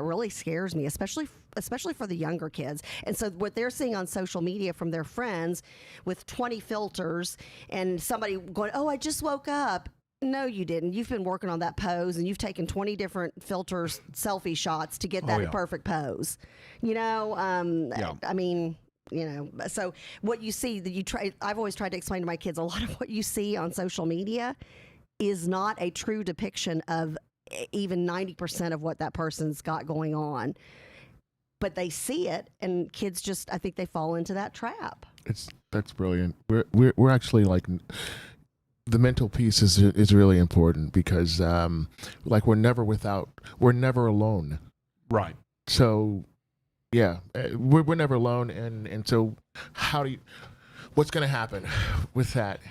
really scares me, especially for the younger kids. And so what they're seeing on social media from their friends with 20 filters, and somebody going, "Oh, I just woke up." No, you didn't. You've been working on that pose, and you've taken 20 different filters, selfie shots to get that yeah. perfect pose. Yeah. I mean. So what you see I've always tried to explain to my kids, a lot of what you see on social media is not a true depiction of even 90% of what that person's got going on. But they see it, and kids I think they fall into that trap. That's brilliant. We're actually like, the mental piece is really important, because like we're never alone. Right. So yeah, we're never alone, and so what's going to happen with that?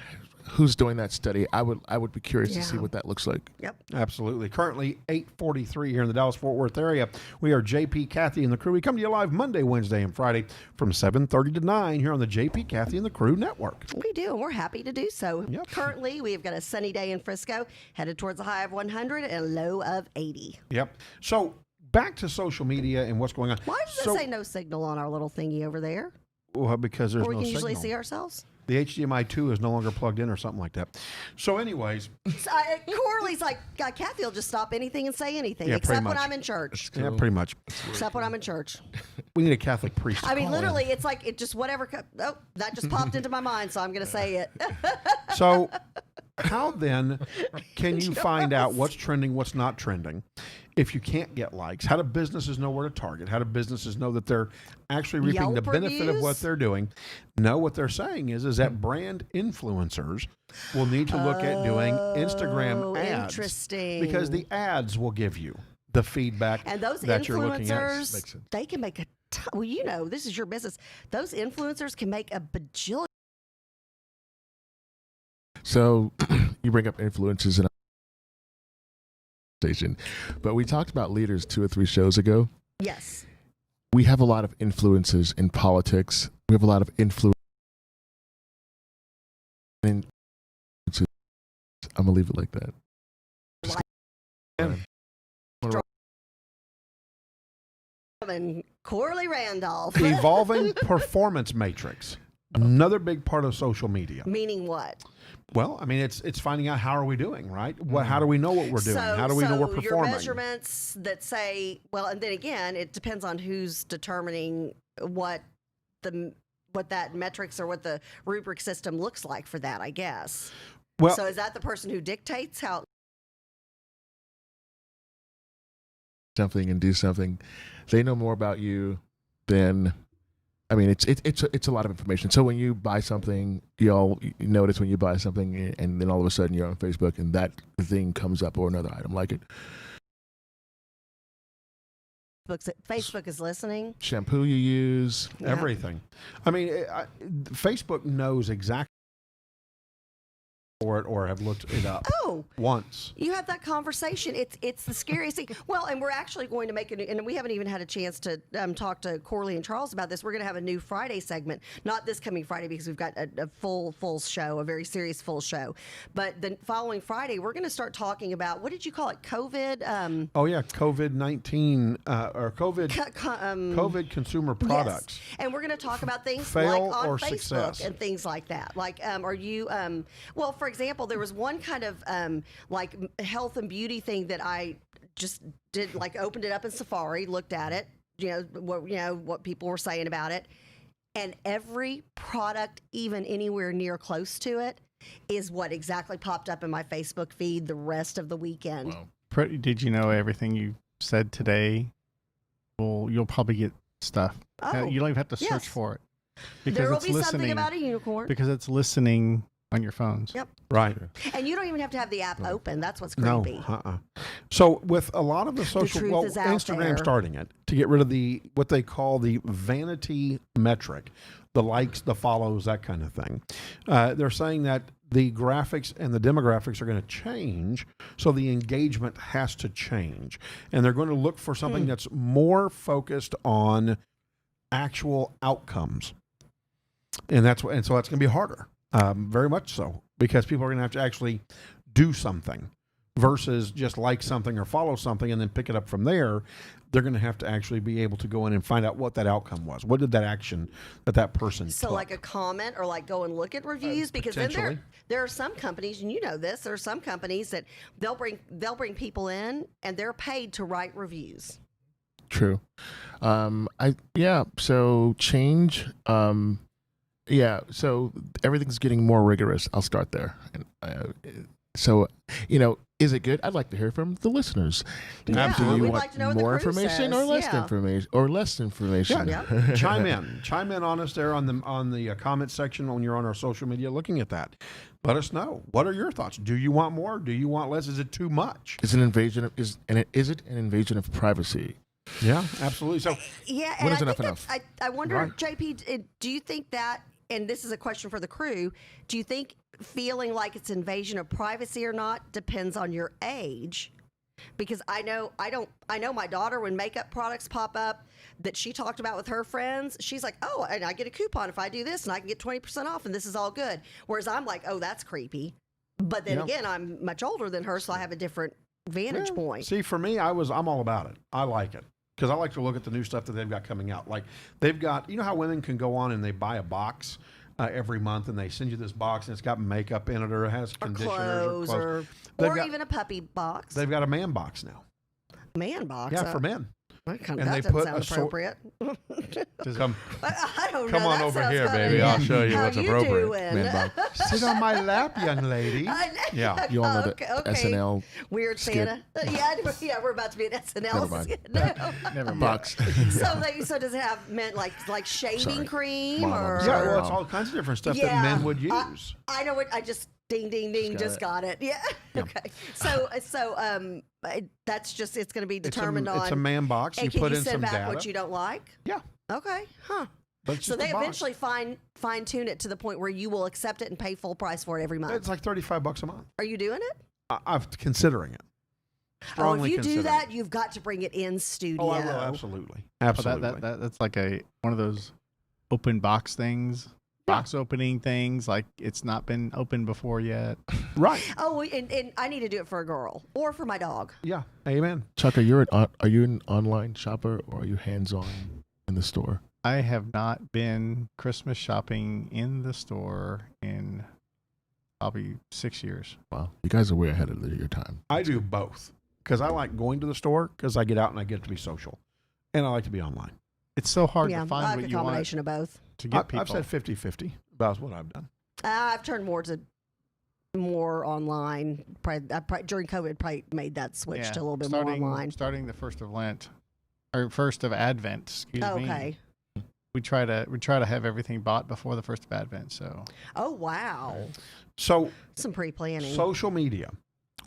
Who's doing that study? I would be curious to see Yeah. what that looks like. Yep. Absolutely. Currently 8:43 here in the Dallas-Fort Worth area. We are JP, Kathy, and the crew. We come to you live Monday, Wednesday, and Friday from 7:30 to 9 here on the JP, Kathy, and the Crew Network. We do, and we're happy to do so. Yep. Currently, we have got a sunny day in Frisco, headed towards a high of 100 and a low of 80. Yep. So back to social media and what's going on. Why does it say no signal on our little thingy over there? Well, because there's Or we no can usually signal. see ourselves? The HDMI 2 is no longer plugged in or something like that. So anyways, So, Corley's like, God, Kathy will just stop anything and say anything, Yeah, except pretty when much. I'm in church. yeah, pretty much. Except when I'm in church. We need a Catholic priest to I mean, call in. literally, it's like it just whatever. That just popped into my mind, so I'm going to say it. So how then can you find out what's trending, what's not trending? if you can't get likes? How do businesses know where to target? How do businesses know that they're actually reaping the Yelp benefit of what reviews? they're doing? No, what they're saying is that brand influencers will need to look at doing Instagram ads Interesting. because the ads will give you the feedback and those that you're looking at. influencers, Makes sense. they can make well, you know, this is your business. Those influencers can make a bajillion. So you bring up influences in a station, but we talked about leaders 2 or 3 shows ago. Yes. We have a lot of influences in politics. We have a lot of influence in. I'm gonna leave it like that. And Corley Randolph. Evolving performance matrix. Another big part of social media. Meaning what? Well, I mean, it's finding out how are we doing, right? What, how do we know what we're doing? So, How do we know we're your performing? measurements that say, well, and then again, it depends on who's determining what that metrics or what the rubric system looks like for that, I guess. Well, So is that the person who dictates how? Something and do something. They know more about you than. I mean, it's a lot of information. So when you buy something, you notice when you buy something, and then all of a sudden you're on Facebook, and that thing comes up or another item like it. Facebook is listening. Shampoo you use. Yeah. everything. I mean, Facebook knows exactly for it or have looked it up Oh, once. you have that conversation. It's the scariest thing. Well, and we're actually going to make a new, and we haven't even had a chance to talk to Corley and Charles about this. We're going to have a new Friday segment, not this coming Friday because we've got a full show, a very serious full show. But the following Friday, we're going to start talking about, what did you call it? COVID. Oh yeah, COVID-19 or COVID consumer products. Yes. And we're going to talk about things Fail like on or Facebook success. and things like that. Like, are you, well, for example, there was one kind of like health and beauty thing that I just did, like opened it up in Safari, looked at it, what people were saying about it. And every product, even anywhere near close to it, is what exactly popped up in my Facebook feed the rest of the weekend. Wow. Did you know everything you said today? Well, you'll probably get stuff. Oh, You don't even have to search yes. for it there will it's be something listening. about a unicorn. Because it's listening on your phones. Yep. Right. And you don't even have to have the app open. That's what's No. creepy. So with a lot of the social, truth well, is out Instagram there. starting it to get rid of what they call the vanity metric, the likes, the follows, that kind of thing. They're saying that the graphics and the demographics are going to change, so the engagement has to change, and they're going to look for something that's more focused on actual outcomes, and so that's going to be harder. Very much so, because people are going to have to actually do something versus just like something or follow something and then pick it up from there. They're going to have to actually be able to go in and find out what that outcome was. What did that action that person So took? like a comment or like go and look at reviews, because then potentially. there are some companies, and you know this, there are some companies that they'll bring people in and they're paid to write reviews. True. So change. So everything's getting more rigorous. I'll start there. Is it good? I'd like to hear from the listeners. Yeah, Do you we'd want like to know what the more crew information says. or less Yeah. information or less information? Yeah. Chime in on us there on the comment section when you're on our social media looking at that. Let us know. What are your thoughts? Do you want more? Do you want less? Is it too much? Is it an invasion of privacy? Yeah, absolutely. So Yeah, When and is I enough think enough? I wonder, Right. JP, do you think that, and this is a question for the crew, do you think feeling like it's invasion of privacy or not depends on your age? Because I know my daughter, when makeup products pop up that she talked about with her friends, she's like, oh, and I get a coupon if I do this and I can get 20% off and this is all good. Whereas I'm like, oh, that's creepy. But then Yeah. again, I'm much older than her, so I have a different vantage point. see, for me, I'm all about it. I like it because I like to look at the new stuff that they've got coming out. Like they've got, you know how women can go on and they buy a box every month and they send you this box and it's got makeup in it or it has Or conditioners clothes, or or They've got- even a puppy box. They've got a man box now. Man box. Yeah, for men. That and that they doesn't put sound a sor- appropriate. Come, I don't come know. on That over sounds here, kinda- baby. I'll show you How what's you appropriate. doing? Man box. sit on my lap, young lady. Yeah. You all know the Okay. SNL Weird skit. Santa. Yeah, we're about to be an SNL. Never mind. No. Never mind. box. So does it have meant like shaving Sorry. cream Mom, I'm or? Yeah, well, Sorry. it's all kinds of different stuff Yeah, that men would use. I know what I just ding ding ding just got it. Yeah. Okay. So that's just it's going to be determined on. It's a man box. And You can put you in send some back data. what you don't like? Yeah. Okay. Huh. But it's So just a they box. eventually fine tune it to the point where you will accept it and pay full price for it every month. It's like $35 a month. Are you doing it? I'm considering it. Oh, Strongly if you do considering that, it. you've got to bring it in studio. Oh, I will. Absolutely. Oh, Absolutely. that's like one of those open box things, box opening things. Like it's not been opened before yet. Right. Oh, and I need to do it for a girl or for my dog. Yeah. Amen. Chuck, are you an online shopper or are you hands-on in the store? I have not been Christmas shopping in the store in probably 6 years. Wow, you guys are way ahead of your time. I do both because I like going to the store because I get out and I get to be social, and I like to be online. It's so hard Yeah, to I find like what a you want combination of both. to get people. I've said 50-50. That's what I've done. I've turned more online. During COVID, probably made that switch to a little bit more online. Starting the 1st of Lent, or 1st of Advent. Excuse me. Okay. We try to have everything bought before the 1st of Advent. So Oh wow. So Some pre-planning. social media,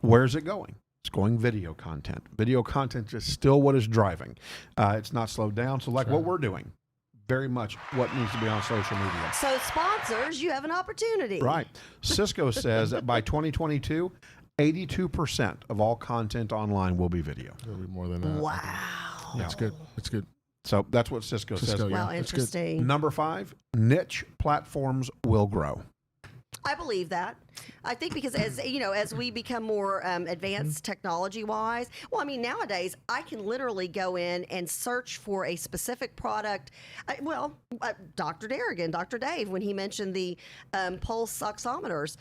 where's it going? It's going video content. Video content is still what is driving. It's not slowed down. So like what we're doing, very much what needs to be on social media. So sponsors, you have an opportunity. Right. Cisco says that by 2022, 82% of all content online will be video. It'll be more than that. Wow. That's good. That's good. So that's what Cisco says. Cisco, yeah. Wow, that's good. interesting. Number 5, niche platforms will grow. I believe that. I think because as we become more advanced technology wise, well, I mean, nowadays I can literally go in and search for a specific product. Dr. Darrigan, Dr. Dave, when he mentioned the pulse oximeters,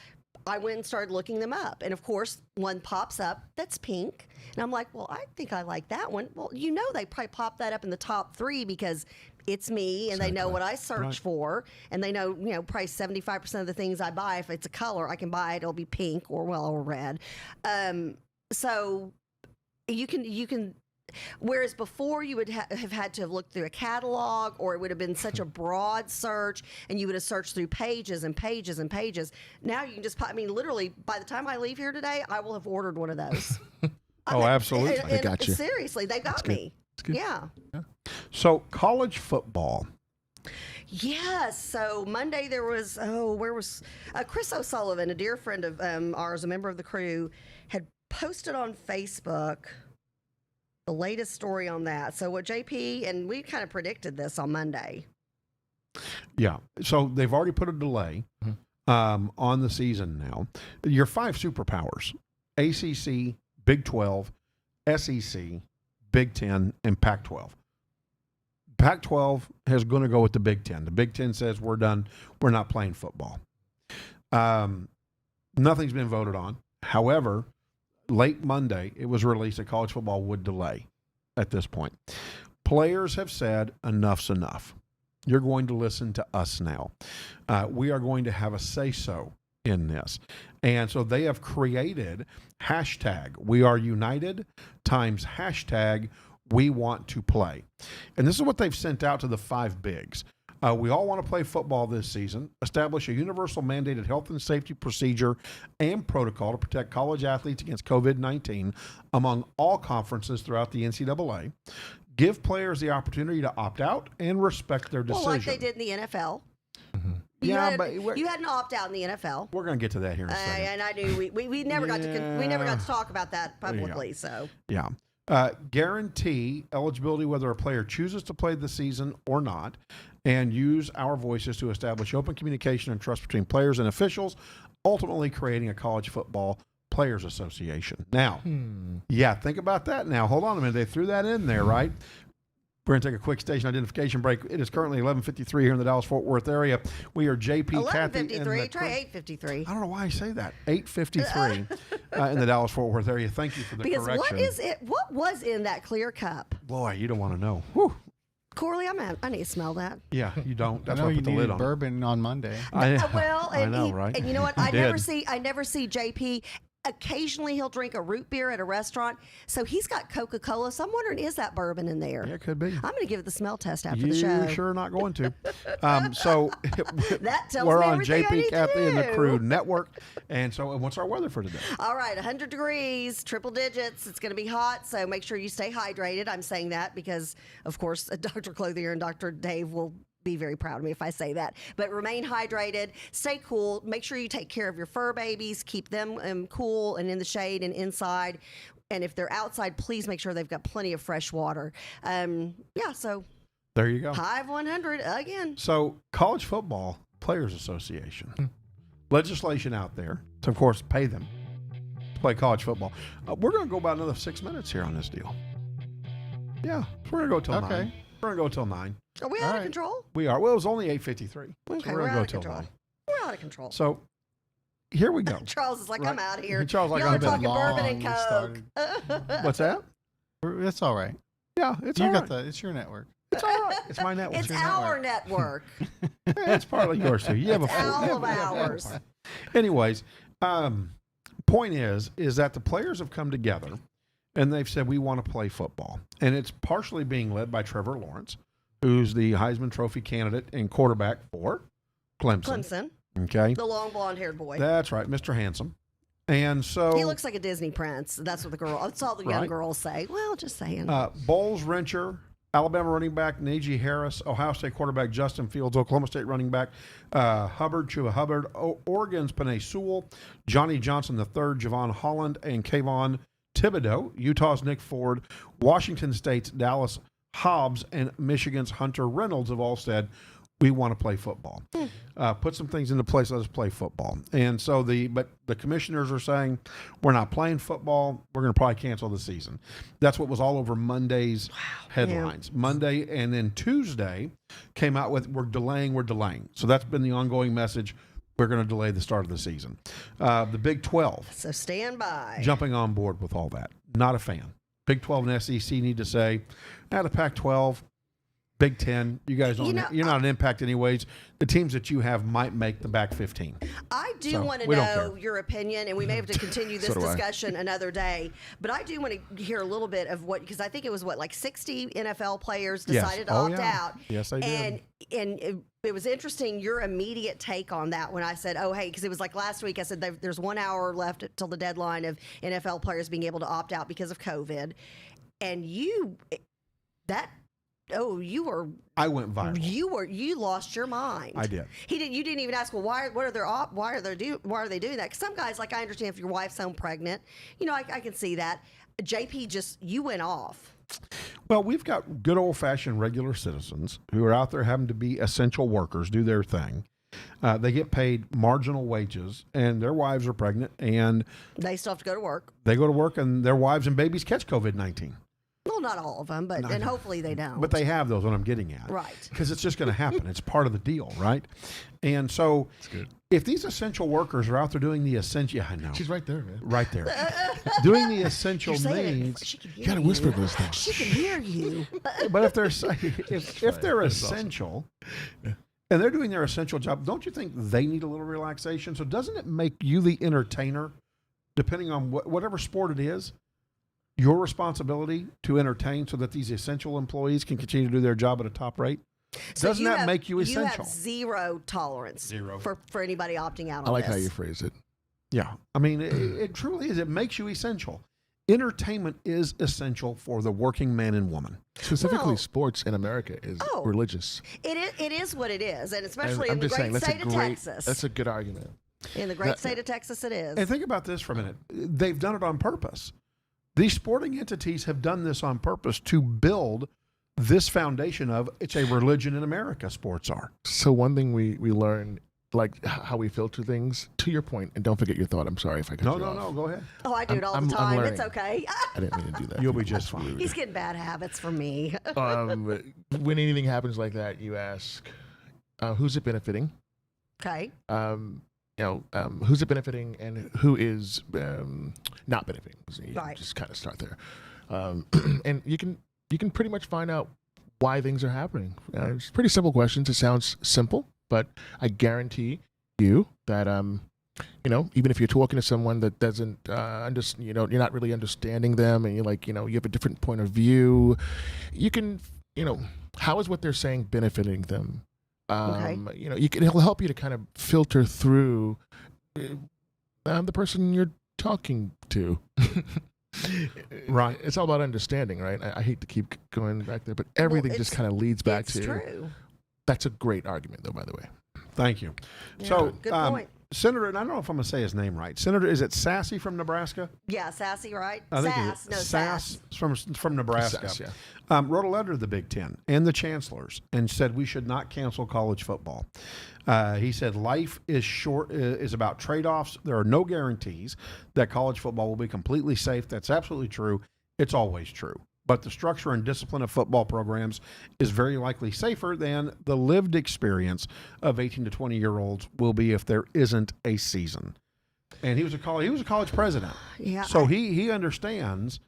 I went and started looking them up. And of course, one pops up that's pink. And I'm like, well, I think I like that one. Well, they probably pop that up in the top 3 because it's me and they know what I search for. And they know, probably 75% of the things I buy, if it's a color, I can buy it. It'll be pink or red. So you can. Whereas before you would have had to have looked through a catalog, or it would have been such a broad search, and you would have searched through pages and pages and pages. Now you can just, literally, by the time I leave here today, I will have ordered one of those. Oh, absolutely. And They got you. Seriously, they got me. good. Yeah. So college football. Yes. So Monday there was, where was Chris O'Sullivan, a dear friend of ours, a member of the crew, had posted on Facebook the latest story on that. So what JP, and we kind of predicted this on Monday. Yeah. So they've already put a delay on the season now. Your 5 superpowers, ACC, Big 12, SEC, Big 10, and Pac-12. Pac-12 is going to go with the Big 10. The Big 10 says we're done. We're not playing football. Nothing's been voted on. However, late Monday, it was released that college football would delay at this point. Players have said enough's enough. You're going to listen to us now. We are going to have a say-so in this. And so they have created hashtag We Are United times hashtag We Want to Play. And this is what they've sent out to the 5 bigs. We all want to play football this season, establish a universal mandated health and safety procedure and protocol to protect college athletes against COVID-19 among all conferences throughout the NCAA, give players the opportunity to opt out and respect their decision. Well, like they did in the NFL. Mm-hmm. You had an opt out in the NFL. We're going to get to that here in a second. And I knew we never got to talk about that publicly. So Yeah. Guarantee eligibility whether a player chooses to play the season or not, and use our voices to establish open communication and trust between players and officials, ultimately creating a college football players association. Now, yeah, think about that now. Hold on a minute. They threw that in there, right? We're going to take a quick station identification break. It is currently 11:53 here in the Dallas-Fort Worth area. We are JP, Kathy, and 11:53. the Try crew. 8:53. I don't know why I say that. 8:53 in the Dallas-Fort Worth area. Thank you for the Because correction. what is it? What was in that clear cup? Boy, you don't want to know. Whew. Corley, I need to smell that. Yeah, you don't. I That's know why I you put the lid needed on. bourbon on Monday. Well, I and know, right? And you know what? You I did. never see JP. Occasionally, he'll drink a root beer at a restaurant. So he's got Coca-Cola. So I'm wondering, is that bourbon in there? Yeah, it could be. I'm going to give it the smell test after You the show. sure not going to. So That tells we're me on everything I need JP, to Kathy, and the do. Crew Network. And so, what's our weather for today? All right, 100 degrees, triple digits. It's going to be hot, so make sure you stay hydrated. I'm saying that because, of course, Dr. Clothier and Dr. Dave will be very proud of me if I say that. But remain hydrated, stay cool. Make sure you take care of your fur babies, keep them cool and in the shade and inside. And if they're outside, please make sure they've got plenty of fresh water. So There you go. high of 100 again. So, College Football Players Association legislation out there to, of course, pay them to play college football. We're going to go about another 6 minutes here on this deal. Yeah, we're going to go till 9. Okay. We're going to go till 9. Are we All out right. of control? We are. Well, it was only 8:53. Okay, we're we're going to out go of till control. 9. We're out of control. So, here we go. Charles is like, I'm Right. out of here. Charles like, Y'all are I'm talking done. bourbon and Long Coke. What's that? It's all right. Yeah, it's You all got right. it's your network. It's all right. It's my network. It's our network. It's partly yours too. You have It's a full. all you of have- you have ours. part. Anyways, point is that the players have come together and they've said we want to play football, and it's partially being led by Trevor Lawrence, who's the Heisman Trophy candidate and quarterback for Clemson. Clemson, Okay, the long blonde-haired boy. that's right, Mr. Handsome. And so He looks like a Disney prince. That's what that's all the young Right. girls say. Well, just saying. Bowles Rencher, Alabama running back Najee Harris, Ohio State quarterback Justin Fields, Oklahoma State running back Chuba Hubbard, Oregon's Penei Sewell, Johnny Johnson III, Javon Holland, and Kayvon Thibodeau, Utah's Nick Ford, Washington State's Dallas Hobbs, and Michigan's Hunter Reynolds have all said, we want to play football. Put some things into place. Let us play football. And so the commissioners are saying we're not playing football. We're going to probably cancel the season. That's what was all over Monday's headlines. Monday and then Tuesday came out with we're delaying. So that's been the ongoing message. We're going to delay the start of the season. The Big 12 So stand by. jumping on board with all that. Not a fan. Big 12 and SEC need to say, the Pac-12. Big 10, you guys don't. You're not an impact anyways. The teams that you have might make the back 15. I do So, want to we don't know care. your opinion, and we may have to continue this So do I. discussion another day. But I do want to hear a little bit of what, because I think it was like 60 NFL players Yes. decided to Oh, opt yeah. out. Yes, they did. And it was interesting your immediate take on that when I said, oh, hey, because it was like last week I said there's 1 hour left till the deadline of NFL players being able to opt out because of COVID. And you I went viral. you lost your mind. I did. You didn't even ask, well, why are they doing that? Because some guys, like, I understand if your wife's home pregnant, I can see that. JP, you went off. Well, we've got good old-fashioned regular citizens who are out there having to be essential workers, do their thing. They get paid marginal wages, and their wives are pregnant, and They still have to go to work. they go to work, and their wives and babies catch COVID-19. Well, not all of them, and hopefully they don't. But they have those, what I'm getting at. Right. Because it's just going to happen. It's part of the deal, right? And so if these essential workers are out there doing the essential, yeah, I know. She's right there, man. Right there. Doing the essential You're saying it, needs. she can hear You gotta you. whisper those things. She can hear you. But if they're essential and they're doing their essential job, don't you think they need a little relaxation? So doesn't it make you the entertainer, depending on whatever sport it is, your responsibility to entertain so that these essential employees can continue to do their job at a top rate? So Doesn't that make you You essential? have zero tolerance Zero. for anybody opting out on I like this. how you phrase it. Yeah. I mean, it truly is. It makes you essential. Entertainment is essential for the working man and woman. Specifically, Well- sports in America is religious. It is what it is, and And especially I'm in the just saying great that's state of Texas. That's a good argument. In the great state of Texas, it is. And think about this for a minute. They've done it on purpose. These sporting entities have done this on purpose to build this foundation of it's a religion in America, sports are. So one thing we learned like how we filter things. To your point, and don't forget your thought. I'm sorry if I cut No, you no, off. no. Go ahead. Oh, I do it all I'm the time. It's learning. okay. I didn't mean to do that. You'll be just fine. He's getting bad habits from me. When anything happens like that, you ask, who's it benefiting? Okay. Who's it benefiting and who is not benefiting? So you Right. just kind of start there, and you can pretty much find out why things are happening. It's pretty simple questions. It sounds simple, but I guarantee you that even if you're talking to someone that doesn't you're not really understanding them, and you have a different point of view, you can how is what they're saying benefiting them? Okay. It'll help you to kind of filter through the person you're talking to. Right. It's all about understanding, right? I hate to keep going back there, but everything just it's- kind of leads back It's to. true. That's a great argument, though. By the way, Thank you. Yeah, So, good point. Senator, and I don't know if I'm going to say his name right. Senator, is it Sassy from Nebraska? Yeah, Sassy, right? I think Sass. it's No, Sass from Nebraska. Sass, yeah. Wrote a letter to the Big Ten and the chancellors and said we should not cancel college football. He said life is short, is about trade-offs. There are no guarantees that college football will be completely safe. That's absolutely true. It's always true. But the structure and discipline of football programs is very likely safer than the lived experience of 18 to 20-year-olds will be if there isn't a season. And he was a college president. Yeah. So he understands,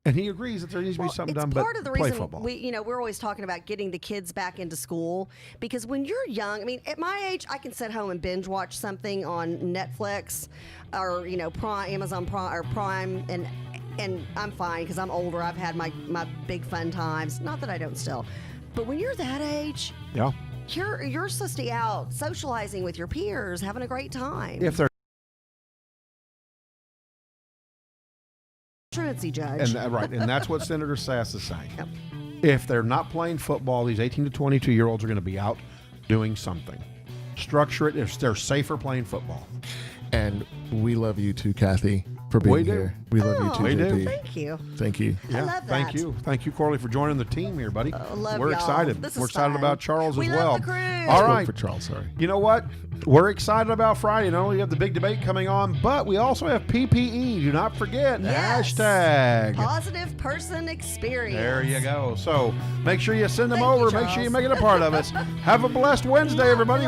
and he agrees that there needs to be something it's done part but of the play reason football. we're always talking about getting the kids back into school, because when you're young, I mean, at my age, I can sit home and binge watch something on Netflix or Prime, Amazon Prime or Prime, and I'm fine because I'm older. I've had my big fun times. Not that I don't still, but when you're that age, Yeah. you're supposed to be out socializing with your peers, having a great time. If they're Truancy judge. right, and that's what Senator Sass is saying. Yep. If they're not playing football, these 18 to 22-year-olds are going to be out doing something. Structure it if they're safer playing football. And we love you too, Kathy, for being We do. here. We love you too, We do. JP. Thank you. Thank you. I love Thank that. you. Thank you, Corley, for joining the team here, buddy. Love We're y'all. excited. This We're is excited fun. about Charles We as love well. the crew. All Spoke right. for Charles, sorry. You know what? We're excited about Friday. Not only do we have the big debate coming on, but we also have PPE. Do not forget. Yes. Hashtag. Positive person experience. There you go. So make sure you send them Thank you, over. Make sure you Charles. make it a part of it. Have a blessed Wednesday, everybody.